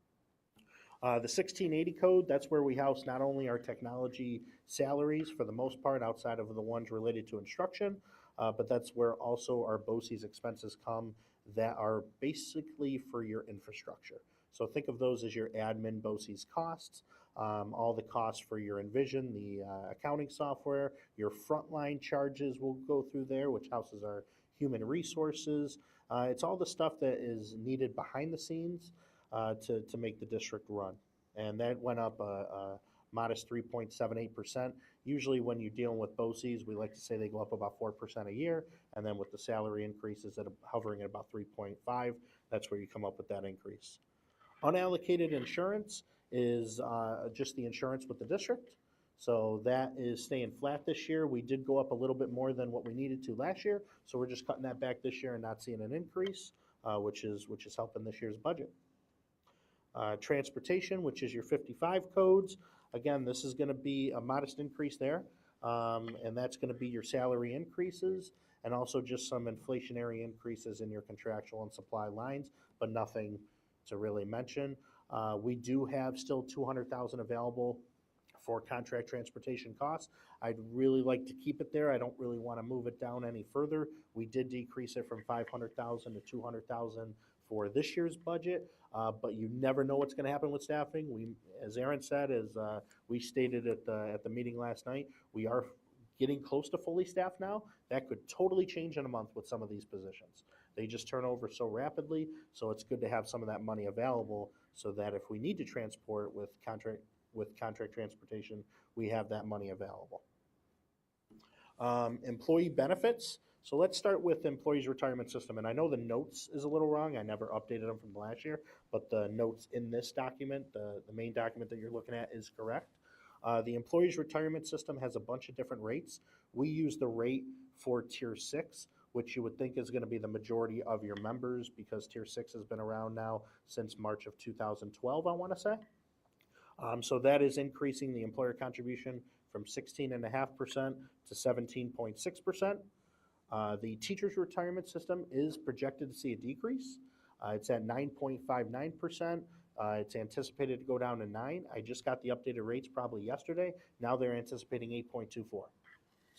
The 1680 code, that's where we house not only our technology salaries for the most part outside of the ones related to instruction, but that's where also our BOCES expenses come that are basically for your infrastructure. So think of those as your admin BOCES costs, all the costs for your Envision, the accounting software, your frontline charges will go through there, which houses our human resources. It's all the stuff that is needed behind the scenes to make the district run. And that went up a modest 3.78%. Usually when you're dealing with BOCES, we like to say they go up about 4% a year, and then with the salary increases that are hovering at about 3.5, that's where you come up with that increase. Unallocated insurance is just the insurance with the district. So that is staying flat this year. We did go up a little bit more than what we needed to last year, so we're just cutting that back this year and not seeing an increase, which is helping this year's budget. Transportation, which is your 55 codes. Again, this is going to be a modest increase there, and that's going to be your salary increases and also just some inflationary increases in your contractual and supply lines, but nothing to really mention. We do have still $200,000 available for contract transportation costs. I'd really like to keep it there. I don't really want to move it down any further. We did decrease it from $500,000 to $200,000 for this year's budget, but you never know what's going to happen with staffing. We, as Aaron said, as we stated at the meeting last night, we are getting close to fully staffed now. That could totally change in a month with some of these positions. They just turn over so rapidly, so it's good to have some of that money available so that if we need to transport with contract transportation, we have that money available. Employee benefits. So let's start with employees retirement system. And I know the notes is a little wrong. I never updated them from last year, but the notes in this document, the main document that you're looking at, is correct. The employees retirement system has a bunch of different rates. We use the rate for Tier 6, which you would think is going to be the majority of your members because Tier 6 has been around now since March of 2012, I want to say. So that is increasing the employer contribution from 16.5% to 17.6%. The teachers' retirement system is projected to see a decrease. It's at 9.59%. It's anticipated to go down to 9. I just got the updated rates probably yesterday. Now they're anticipating 8.24. So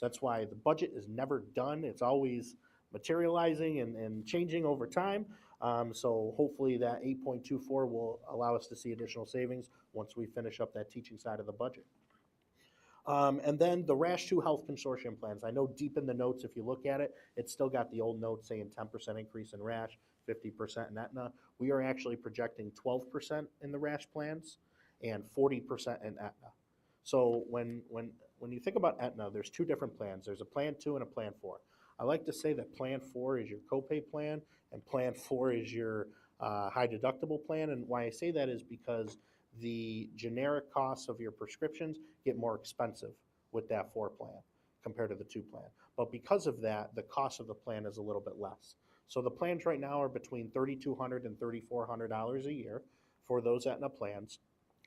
that's why the budget is never done. It's always materializing and changing over time. So hopefully that 8.24 will allow us to see additional savings once we finish up that teaching side of the budget. And then the RASH 2 Health Consortium plans. I know deep in the notes, if you look at it, it's still got the old notes saying 10% increase in RASH, 50% in Aetna. We are actually projecting 12% in the RASH plans and 40% in Aetna. So when you think about Aetna, there's 2 different plans. There's a Plan 2 and a Plan 4. I like to say that Plan 4 is your copay plan and Plan 4 is your high deductible plan. And why I say that is because the generic costs of your prescriptions get more expensive with that 4 plan compared to the 2 plan. But because of that, the cost of the plan is a little bit less. So the plans right now are between $3,200 and $3,400 a year for those Aetna plans.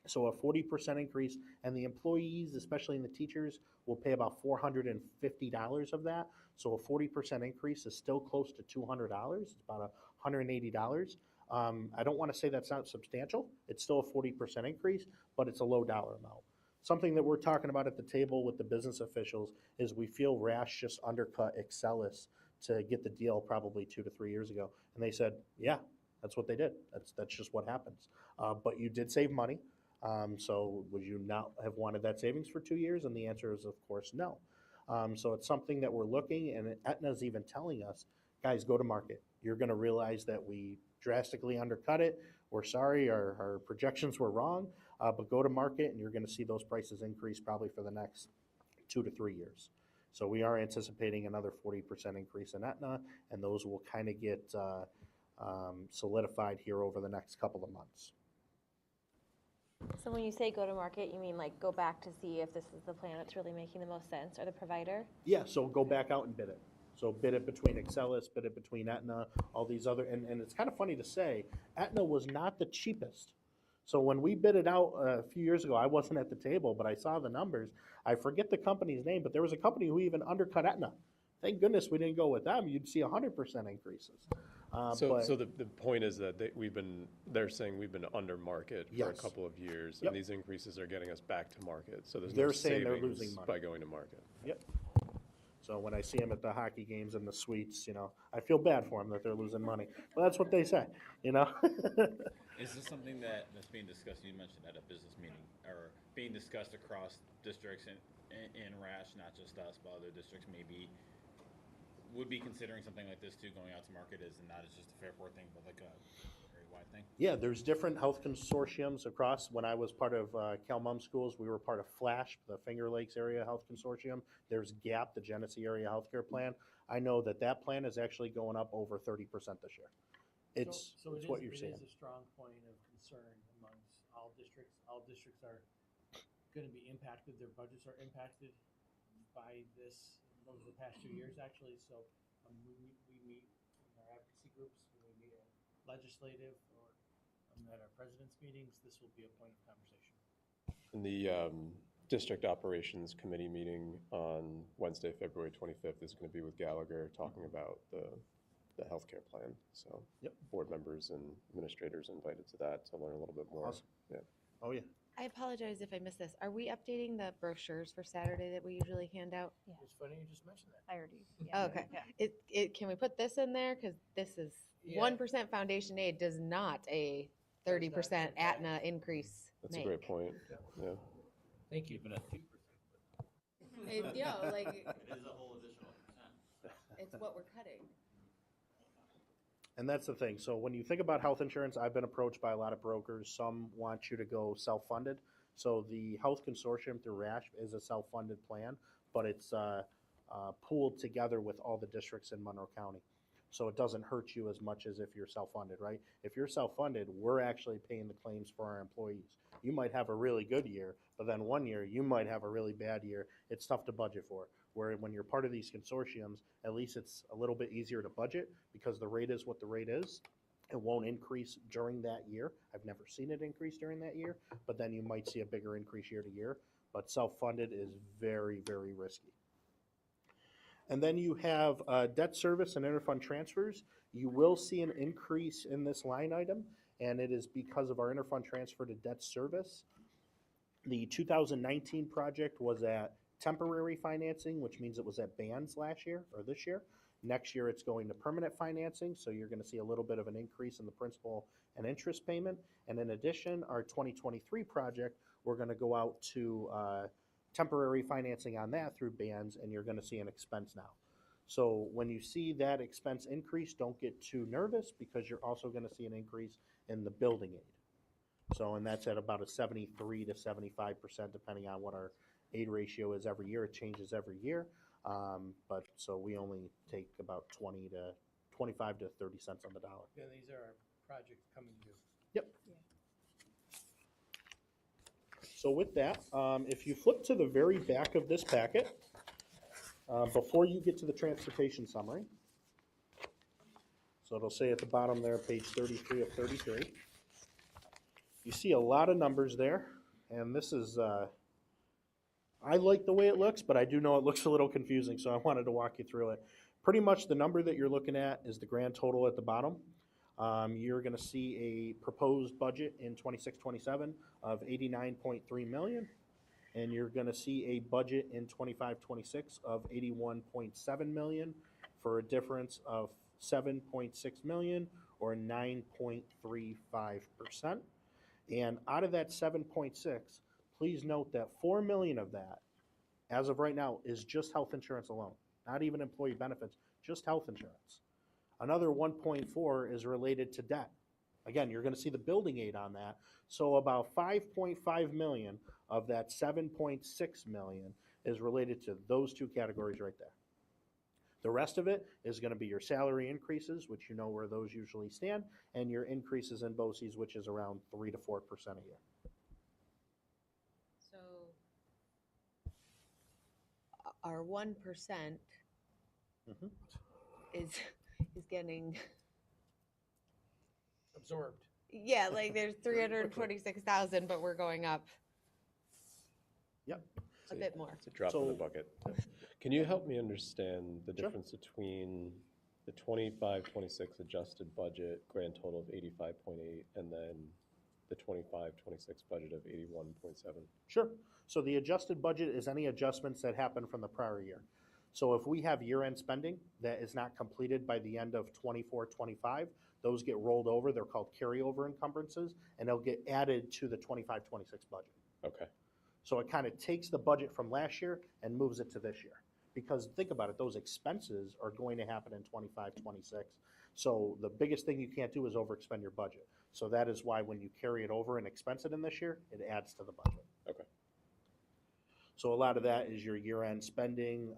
So a 40% increase, and the employees, especially in the teachers, will pay about $450 of that. So a 40% increase is still close to $200. It's about $180. I don't want to say that's not substantial. It's still a 40% increase, but it's a low dollar amount. Something that we're talking about at the table with the business officials is we feel RASH just undercut Excelis to get the deal probably 2 to 3 years ago. And they said, yeah, that's what they did. That's just what happens. But you did save money. So would you not have wanted that savings for 2 years? And the answer is, of course, no. So it's something that we're looking, and Aetna's even telling us, guys, go to market. You're going to realize that we drastically undercut it. We're sorry, our projections were wrong, but go to market, and you're going to see those prices increase probably for the next 2 to 3 years. So we are anticipating another 40% increase in Aetna, and those will kind of get solidified here over the next couple of months. So when you say go to market, you mean like go back to see if this is the plan that's really making the most sense, or the provider? Yeah, so go back out and bid it. So bid it between Excelis, bid it between Aetna, all these other, and it's kind of funny to say, Aetna was not the cheapest. So when we bid it out a few years ago, I wasn't at the table, but I saw the numbers. I forget the company's name, but there was a company who even undercut Aetna. Thank goodness we didn't go with them. You'd see 100% increases. So the point is that they're saying we've been under market for a Yes. couple of years, Yep. and these increases are getting us back to market. So there's They're no saying they're savings losing money. by going to market. Yep. So when I see them at the hockey games and the suites, I feel bad for them that they're losing money. But that's what they say, Is this something that's being discussed, you mentioned at a business meeting, or being discussed across districts in RASH, not just us, but other districts maybe would be considering something like this too, going out to market as not as just a Fairport thing, but like a very wide thing? Yeah, there's different health consortiums across. When I was part of CalMum Schools, we were part of FLASH, the Finger Lakes Area Health Consortium. There's GAP, the Genesee Area Healthcare Plan. I know that plan is actually going up over 30% this year. It's what you're seeing. It is a strong point of concern amongst all districts. All districts are going to be impacted. Their budgets are impacted by this over the past 2 years, actually. So we meet in our advocacy groups, when we meet at legislative or at our president's meetings. This will be a point of conversation. And the District Operations Committee meeting on Wednesday, February 25th is going to be with Gallagher talking about the healthcare plan. So Yep. board members and administrators invited to that to learn a little bit more. Awesome. Yeah. Oh, yeah. I apologize if I missed this. Are we updating the brochures for Saturday that we usually hand out? It's funny you just mentioned that. I already. Oh, okay. Yeah. Can we put this in there? Because this is Yeah. 1% foundation aid does not a 30% Aetna increase That's make. a great point. Yeah. Thank you. Keeping it 2%. Like It is a whole additional percent. it's what we're cutting. And that's the thing. So when you think about health insurance, I've been approached by a lot of brokers. Some want you to go self-funded. So the health consortium through RASH is a self-funded plan, but it's pooled together with all the districts in Monroe County. So it doesn't hurt you as much as if you're self-funded, right? If you're self-funded, we're actually paying the claims for our employees. You might have a really good year, but then one year you might have a really bad year. It's tough to budget for. Where when you're part of these consortiums, at least it's a little bit easier to budget because the rate is what the rate is. It won't increase during that year. I've never seen it increase during that year, but then you might see a bigger increase year to year. But self-funded is very, very risky. And then you have debt service and interfund transfers. You will see an increase in this line item, and it is because of our interfund transfer to debt service. The 2019 project was at temporary financing, which means it was at bands last year or this year. Next year, it's going to permanent financing, so you're going to see a little bit of an increase in the principal and interest payment. And in addition, our 2023 project, we're going to go out to temporary financing on that through bands, and you're going to see an expense now. So when you see that expense increase, don't get too nervous because you're also going to see an increase in the building aid. So, and that's at about a 73 to 75%, depending on what our aid ratio is every year. It changes every year. But so we only take about 25 to 30 cents on the dollar. Yeah, these are our projects coming due. Yep. So with that, if you flip to the very back of this packet, before you get to the transportation summary, so it'll say at the bottom there, page 33 of 33, you see a lot of numbers there, and this is, I like the way it looks, but I do know it looks a little confusing, so I wanted to walk you through it. Pretty much the number that you're looking at is the grand total at the bottom. You're going to see a proposed budget in 26-27 of $89.3 million, and you're going to see a budget in 25-26 of $81.7 million for a difference of 7.6 million or 9.35%. And out of that 7.6, please note that 4 million of that, as of right now, is just health insurance alone, not even employee benefits, just health insurance. Another 1.4 is related to debt. Again, you're going to see the building aid on that. So about 5.5 million of that 7.6 million is related to those two categories right there. The rest of it is going to be your salary increases, which you know where those usually stand, and your increases in BOCES, which is around 3 to 4% a year. So our 1% Mhm. is getting, Absorbed. yeah, like there's 326,000, but we're going up Yep. a bit more. It's a drop in the So- bucket. Can you help me understand the Sure. difference between the 25-26 adjusted budget, grand total of 85.8, and then the 25-26 budget of 81.7? Sure. So the adjusted budget is any adjustments that happen from the prior year. So if we have year-end spending that is not completed by the end of 24-25, those get rolled over. They're called carryover encumbrances, and they'll get added to the 25-26 budget. Okay. So it kind of takes the budget from last year and moves it to this year. Because think about it, those expenses are going to happen in 25-26. So the biggest thing you can't do is overexpend your budget. So that is why when you carry it over and expense it in this year, it adds to the budget. Okay. So a lot of that is your year-end spending,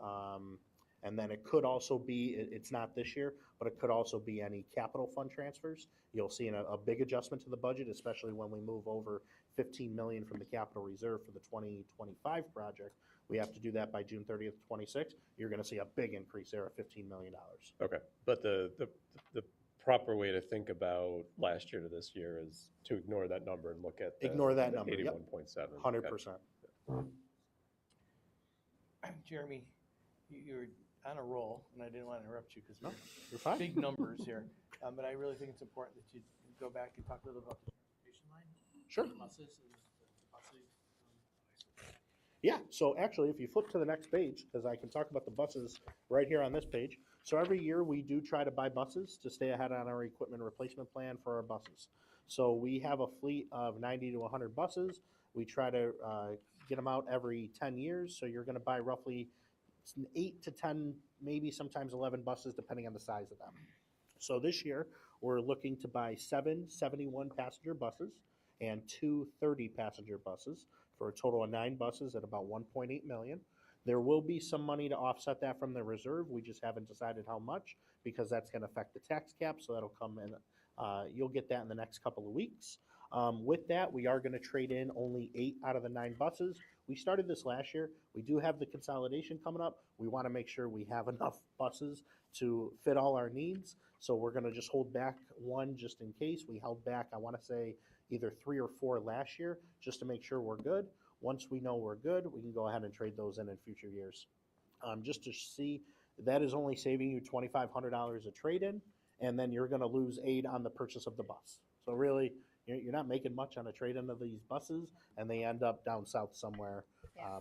and then it could also be, it's not this year, but it could also be any capital fund transfers. You'll see a big adjustment to the budget, especially when we move over 15 million from the capital reserve for the 2025 project. We have to do that by June 30th, 26. You're going to see a big increase there of $15 million. Okay. But the proper way to think about last year to this year is to ignore that number and look at the Ignore that number, yep. 81.7. 100%. Jeremy, you're on a roll, and I didn't want to interrupt you because You're fine. big numbers here. But I really think it's important that you go back and talk a little about the transportation line. Sure. Buses and the buses. Yeah, so actually, if you flip to the next page, because I can talk about the buses right here on this page. So every year we do try to buy buses to stay ahead on our equipment replacement plan for our buses. So we have a fleet of 90 to 100 buses. We try to get them out every 10 years. So you're going to buy roughly 8 to 10, maybe sometimes 11 buses, depending on the size of them. So this year, we're looking to buy 7 71 passenger buses and 2 30 passenger buses for a total of 9 buses at about 1.8 million. There will be some money to offset that from the reserve. We just haven't decided how much because that's going to affect the tax cap. So that'll come in. You'll get that in the next couple of weeks. With that, we are going to trade in only 8 out of the 9 buses. We started this last year. We do have the consolidation coming up. We want to make sure we have enough buses to fit all our needs. So we're going to just hold back one just in case. We held back, I want to say, either 3 or 4 last year just to make sure we're good. Once we know we're good, we can go ahead and trade those in future years. Just to see, that is only saving you $2,500 a trade-in, and then you're going to lose aid on the purchase of the bus. So really, you're not making much on a trade-in of these buses, and they end up down south somewhere.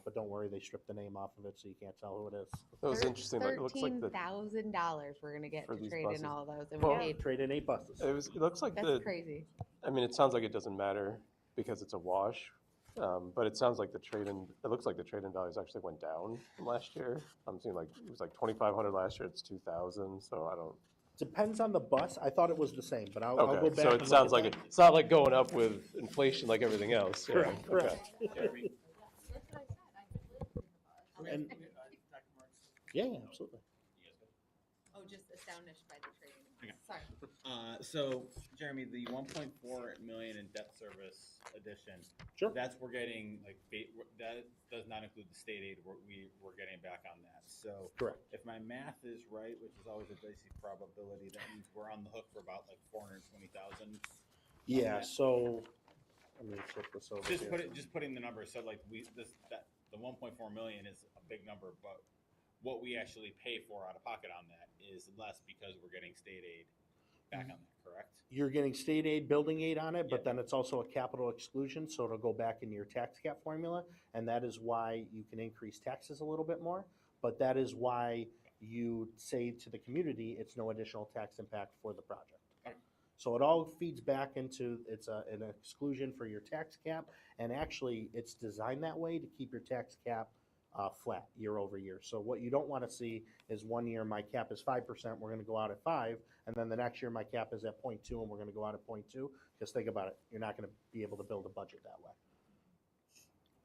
But don't worry, they stripped the name off of it, so you can't tell who it is. That was interesting. Like, it looks like the $13,000 we're gonna get for to these trade buses. in all of those, and Well, we paid. Trade in 8 buses. it looks like That's crazy. I mean, it sounds like it doesn't matter because it's a wash, but it sounds like it looks like the trade-in values actually went down from last year. I'm seeing like, it was like 2,500 last year, it's 2,000, so I don't. Depends on the bus. I thought it was the same, but I'll go Okay, back. so and it look sounds at like that. it's not like going up with inflation like everything else. Yeah, Correct, okay. correct. Jeremy, And- Yeah, absolutely. Oh, just astonished by the trading. Okay. Sorry. So, Jeremy, the 1.4 million in debt service addition, Sure. we're getting, like, that does not include the state aid we're getting back on that. So Correct. if my math is right, which is always a dicey probability, that means we're on the hook for about like 420,000. Yeah, so, let me flip this over Just here. just putting the numbers, so like the 1.4 million is a big number, but what we actually pay for out of pocket on that is less because we're getting state aid back on that, correct? You're getting state aid, building aid on it, but Yeah. then it's also a capital exclusion, so it'll go back into your tax cap formula, and that is why you can increase taxes a little bit more. But that is why you say to the community, it's no additional tax impact for the project. So it all feeds back into, it's an exclusion for your tax cap, and actually, it's designed that way to keep your tax cap flat year over year. So what you don't want to see is 1 year my cap is 5%, we're going to go out at 5, and then the next year my cap is at 0.2, and we're going to go out at 0.2. Because think about it, you're not going to be able to build a budget that way.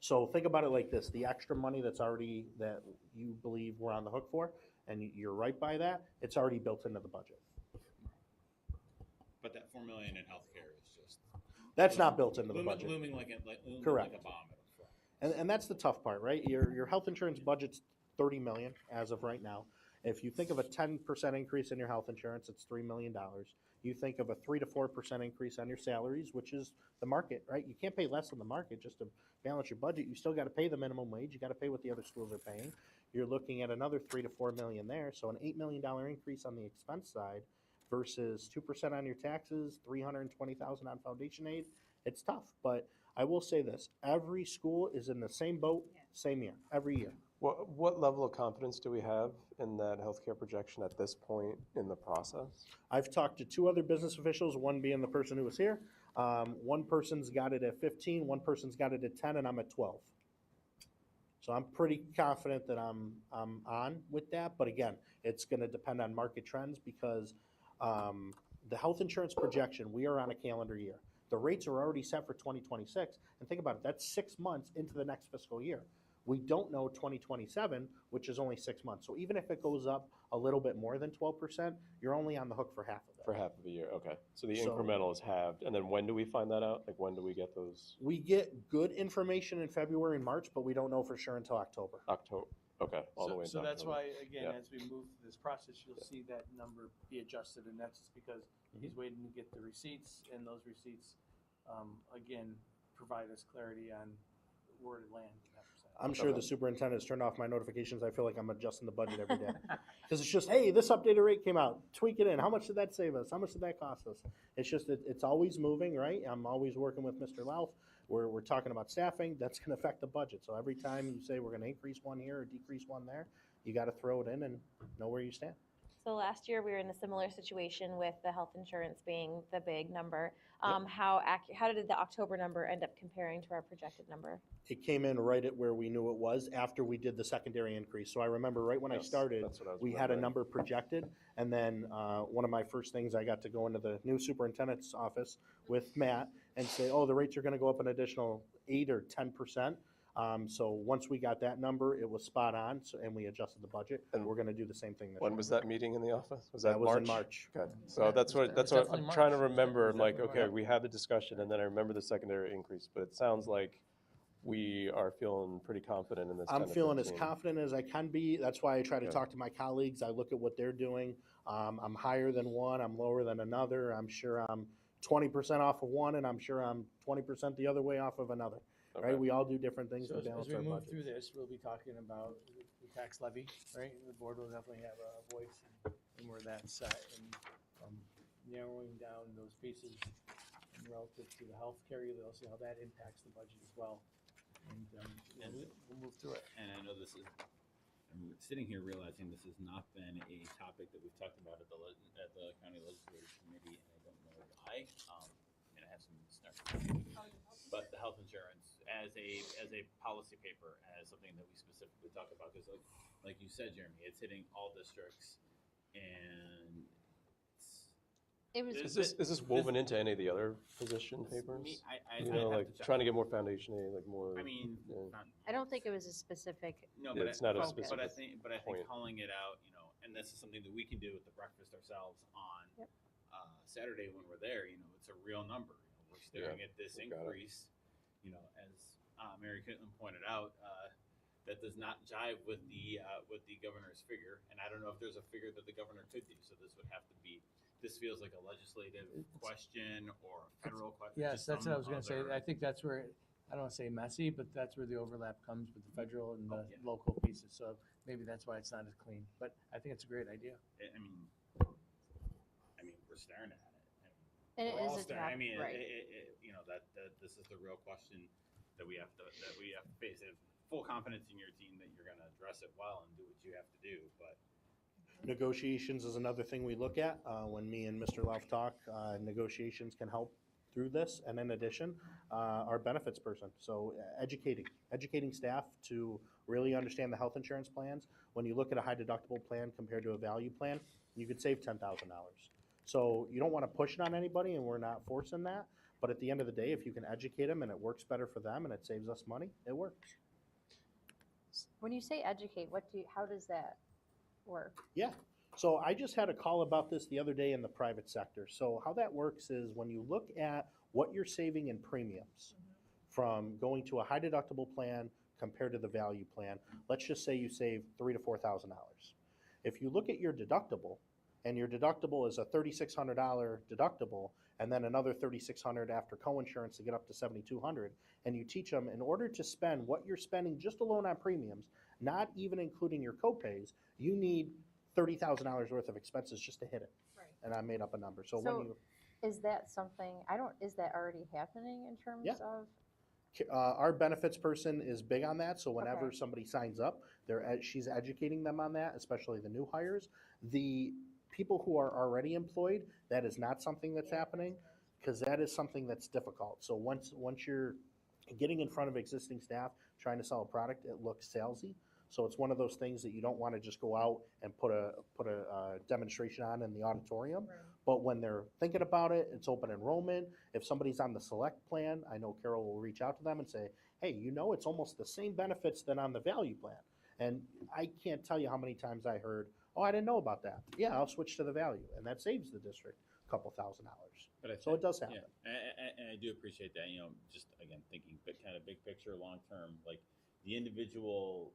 So think about it like this: the extra money that you believe we're on the hook for, and you're right by that, it's already built into the budget. But that $4 million in healthcare is just That's not built into the budget. looming like a Correct. bomb at the front. And that's the tough part, right? Your health insurance budget's $30 million as of right now. If you think of a 10% increase in your health insurance, it's $3 million. You think of a 3 to 4% increase on your salaries, which is the market, right? You can't pay less than the market just to balance your budget. You still got to pay the minimum wage. You got to pay what the other schools are paying. You're looking at another 3 to 4 million there. So an $8 million increase on the expense side versus 2% on your taxes, $320,000 on foundation aid. It's tough, but I will say this: every school is in the same boat, same year, every year. What level of confidence do we have in that healthcare projection at this point in the process? I've talked to 2 other business officials, one being the person who was here. One person's got it at 15, one person's got it at 10, and I'm at 12. So I'm pretty confident that I'm on with that. But again, it's going to depend on market trends because the health insurance projection, we are on a calendar year. The rates are already set for 2026. And think about it, that's 6 months into the next fiscal year. We don't know 2027, which is only 6 months. So even if it goes up a little bit more than 12%, you're only on the hook for half of it. For half of a year, okay. So the So- incremental is halved, and then when do we find that out? Like, when do we get those? We get good information in February and March, but we don't know for sure until October. October, okay, all the way into So that's October. why, again, Yeah. as we move through this process, you'll see that number be adjusted, and that's just because he's waiting to get the receipts, and those receipts, again, provide us clarity on where it lands in that percent. I'm sure the superintendent has turned off my notifications. I feel like I'm adjusting the budget every day. Because it's just, hey, this updated rate came out. Tweak it in. How much did that save us? How much did that cost us? It's just, it's always moving, right? I'm always working with Mr. Lauf. We're talking about staffing. That's going to affect the budget. So every time you say we're going to increase one here or decrease one there, you got to throw it in and know where you stand. So last year, we were in a similar situation with the health insurance being the big number. How did the October number end up comparing to our projected number? It came in right at where we knew it was after we did the secondary increase. So I remember right when I Yes, started, that's what I was we had a wondering. number projected. And then one of my first things, I got to go into the new superintendent's office with Matt and say, oh, the rates are going to go up an additional 8 or 10%. So once we got that number, it was spot on, and we adjusted the budget. And we're going to do the same thing this year. When was that meeting in the office? Was That that was March? in March. Okay, so that's what I'm definitely trying to March. remember. I'm like, Definitely okay, March. we had the discussion, and then I remember the secondary increase, but it sounds like we are feeling pretty confident in this. I'm 10 to feeling as 15. confident as I can be. That's why I try to Good. talk to my colleagues. I look at what they're doing. I'm higher than one. I'm lower than another. I'm sure I'm 20% off of one, and I'm sure I'm 20% the other way off of another. Okay. Right? We all do different things So to as balance we our move budgets. through this, we'll be talking about the tax levy, right? The board will definitely have a voice in where that's set, and narrowing down those pieces relative to the healthcare. You'll see how that impacts the budget as well. And we'll move through it. And I know this is, I'm sitting here realizing this has not been a topic that we've talked about at the county legislative committee, and I don't know why. And I have some snark. But the health insurance as a policy paper, as something that we specifically talk about, because like you said, Jeremy, it's hitting all districts, and It was, Is this woven into any of the other position papers? I You have know, to like check. trying to get more foundation aid, like more. I mean, yeah. not- I don't think it was a specific, no, Yeah, but it's not a but I specific think point. calling it out, you know, and this is something that we can do at the breakfast ourselves on Yep. Saturday when we're there. You know, it's a real number. You know, we're staring at this we got it. increase. You know, as Mary Caitlin pointed out, that does not jive with the governor's figure. And I don't know if there's a figure that the governor could do. So this would have to be. This feels like a legislative question or a federal question. Yes, that's what I was going to say. I think that's where, I don't want to say messy, but that's where the overlap comes with the federal and the yeah. local pieces. So maybe that's why it's not as clean. But I think it's a great idea. I mean, we're staring at it. and it We're all is a staring. top, I mean, right. you know, that this is the real question that we have to face. Have full confidence in your team that you're going to address it well and do what you have to do. But Negotiations is another thing we look at. When me and Mr. Love talk, negotiations can help through this. And in addition, our benefits person. So educating staff to really understand the health insurance plans. When you look at a high deductible plan compared to a value plan, you could save $10,000. So you don't want to push it on anybody, and we're not forcing that. But at the end of the day, if you can educate them and it works better for them and it saves us money, it works. When you say educate, how does that work? Yeah. So I just had a call about this the other day in the private sector. So how that works is when you look at what you're saving in premiums from going to a high deductible plan compared to the value plan, let's just say you save $3,000 to $4,000. If you look at your deductible, and your deductible is a $3,600 deductible, and then another $3,600 after coinsurance to get up to $7,200, and you teach them in order to spend what you're spending just alone on premiums, not even including your copays, you need $30,000 worth of expenses just to hit it. Right. And I made up a number. So, So when you is that something, is that already happening in terms Yeah. of? our benefits person is big on that. So whenever Okay. somebody signs up, she's educating them on that, especially the new hires. The people who are already employed, that is not something that's happening because that is something that's difficult. So once you're getting in front of existing staff trying to sell a product, it looks salesy. So it's one of those things that you don't want to just go out and put a demonstration on in the auditorium. Right. But when they're thinking about it, it's open enrollment. If somebody's on the select plan, I know Carol will reach out to them and say, hey, it's almost the same benefits than on the value plan. And I can't tell you how many times I heard, oh, I didn't know about that. Yeah, I'll switch to the value. And that saves the district a couple $1,000. But I So think- it does happen. Yeah, and I do appreciate that, just again, thinking kind of big picture, long term, like the individual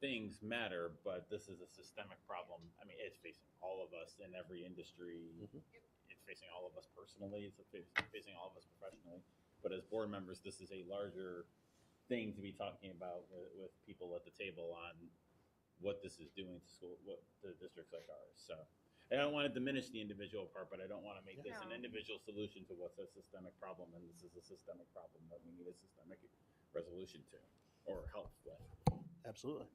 things matter, but this is a systemic problem. I mean, it's facing all of us in every industry. Mhm. It's facing all of us personally. It's facing all of us professionally. But as board members, this is a larger thing to be talking about with people at the table on what this is doing to school, what the districts like ours. So I don't want to diminish the individual part, but I don't want to make this an No. individual solution to what's a systemic problem, and this is a systemic problem that we need a systemic resolution to, or help with. Absolutely.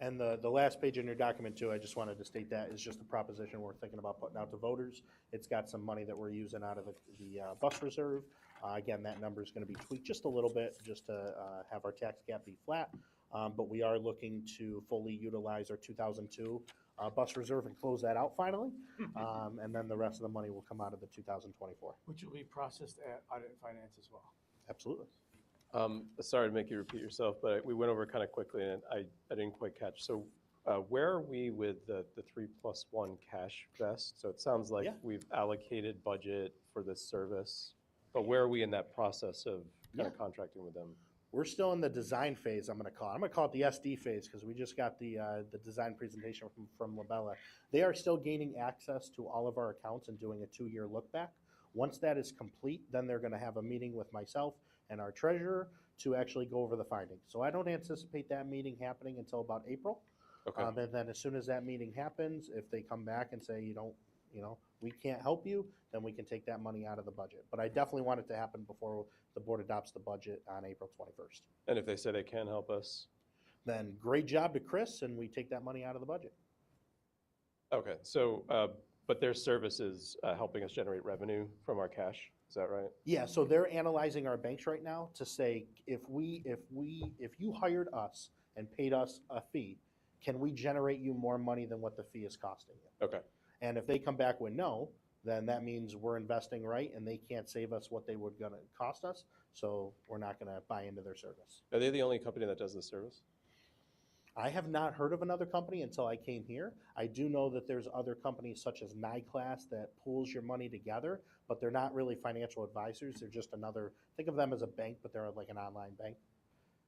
And the last page in your document too, I just wanted to state that is just a proposition we're thinking about putting out to voters. It's got some money that we're using out of the bus reserve. Again, that number is going to be tweaked just a little bit just to have our tax cap be flat. But we are looking to fully utilize our 2002 bus reserve and close that out finally. And then the rest of the money will come out of the 2024. Which will be processed at Audit and Finance as well. Absolutely. Sorry to make you repeat yourself, but we went over kind of quickly and I didn't quite catch. So where are we with the 3+1 cash vest? So it sounds like Yeah. we've allocated budget for this service, but where are we in that process of kind of contracting with them? We're still in the design phase, I'm going to call it. I'm going to call it the SD phase because we just got the design presentation from Labella. They are still gaining access to all of our accounts and doing a 2-year look back. Once that is complete, then they're going to have a meeting with myself and our treasurer to actually go over the findings. So I don't anticipate that meeting happening until about April. Okay. And then as soon as that meeting happens, if they come back and say, we can't help you, then we can take that money out of the budget. But I definitely want it to happen before the board adopts the budget on April 21st. And if they say they can help us? Then great job to Chris, and we take that money out of the budget. Okay, so, but their service is helping us generate revenue from our cash, is that right? Yeah, so they're analyzing our banks right now to say, if you hired us and paid us a fee, can we generate you more money than what the fee is costing you? Okay, And if they come back with no, then that means we're investing right and they can't save us what they were gonna cost us, so we're not gonna buy into their service. are they the only company that does this service? I have not heard of another company until I came here. I do know that there's other companies such as NICLAS that pools your money together, but they're not really financial advisors. They're just think of them as a bank, but they're like an online bank.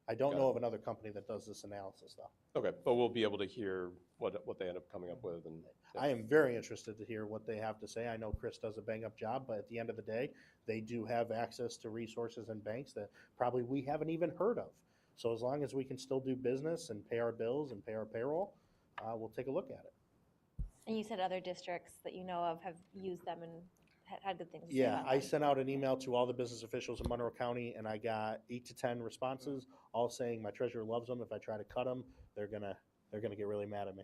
I don't know of another company that does this analysis though. Okay, but we'll be able to hear what they end up coming up with and. I am very interested to hear what they have to say. I know Chris does a bang-up job, but at the end of the day, they do have access to resources and banks that probably we haven't even heard of. So as long as we can still do business and pay our bills and pay our payroll, we'll take a look at it. And you said other districts that you know of have used them and had good things to say Yeah, about I them. sent out an email to all the business officials in Monroe County, and I got 8 to 10 responses, all saying my treasurer loves them. If I try to cut them, they're gonna get really mad at me.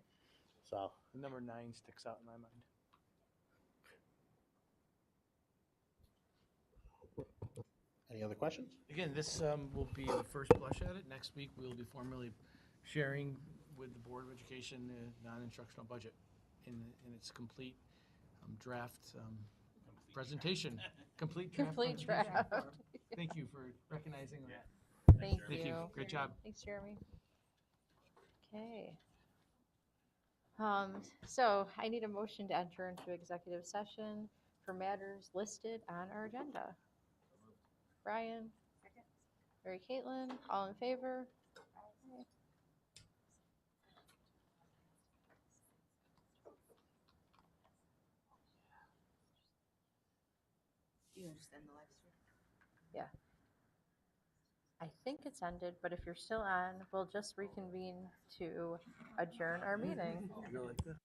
So The number 9 sticks out in my mind. Any other questions? Again, this will be the first blush at it. Next week, we'll be formally sharing with the Board of Education the non-instructional budget in its complete draft presentation. Complete draft. Complete presentation draft. form. Thank you for recognizing that. Thank Thank you. Great job. Thanks, Jeremy. Okay. So I need a motion to enter into executive session for matters listed on our agenda. Brian? Mary Caitlin, all in favor? You understand the live stream? I think it's ended, but if you're still on, we'll just reconvene to adjourn our meeting. You go like this.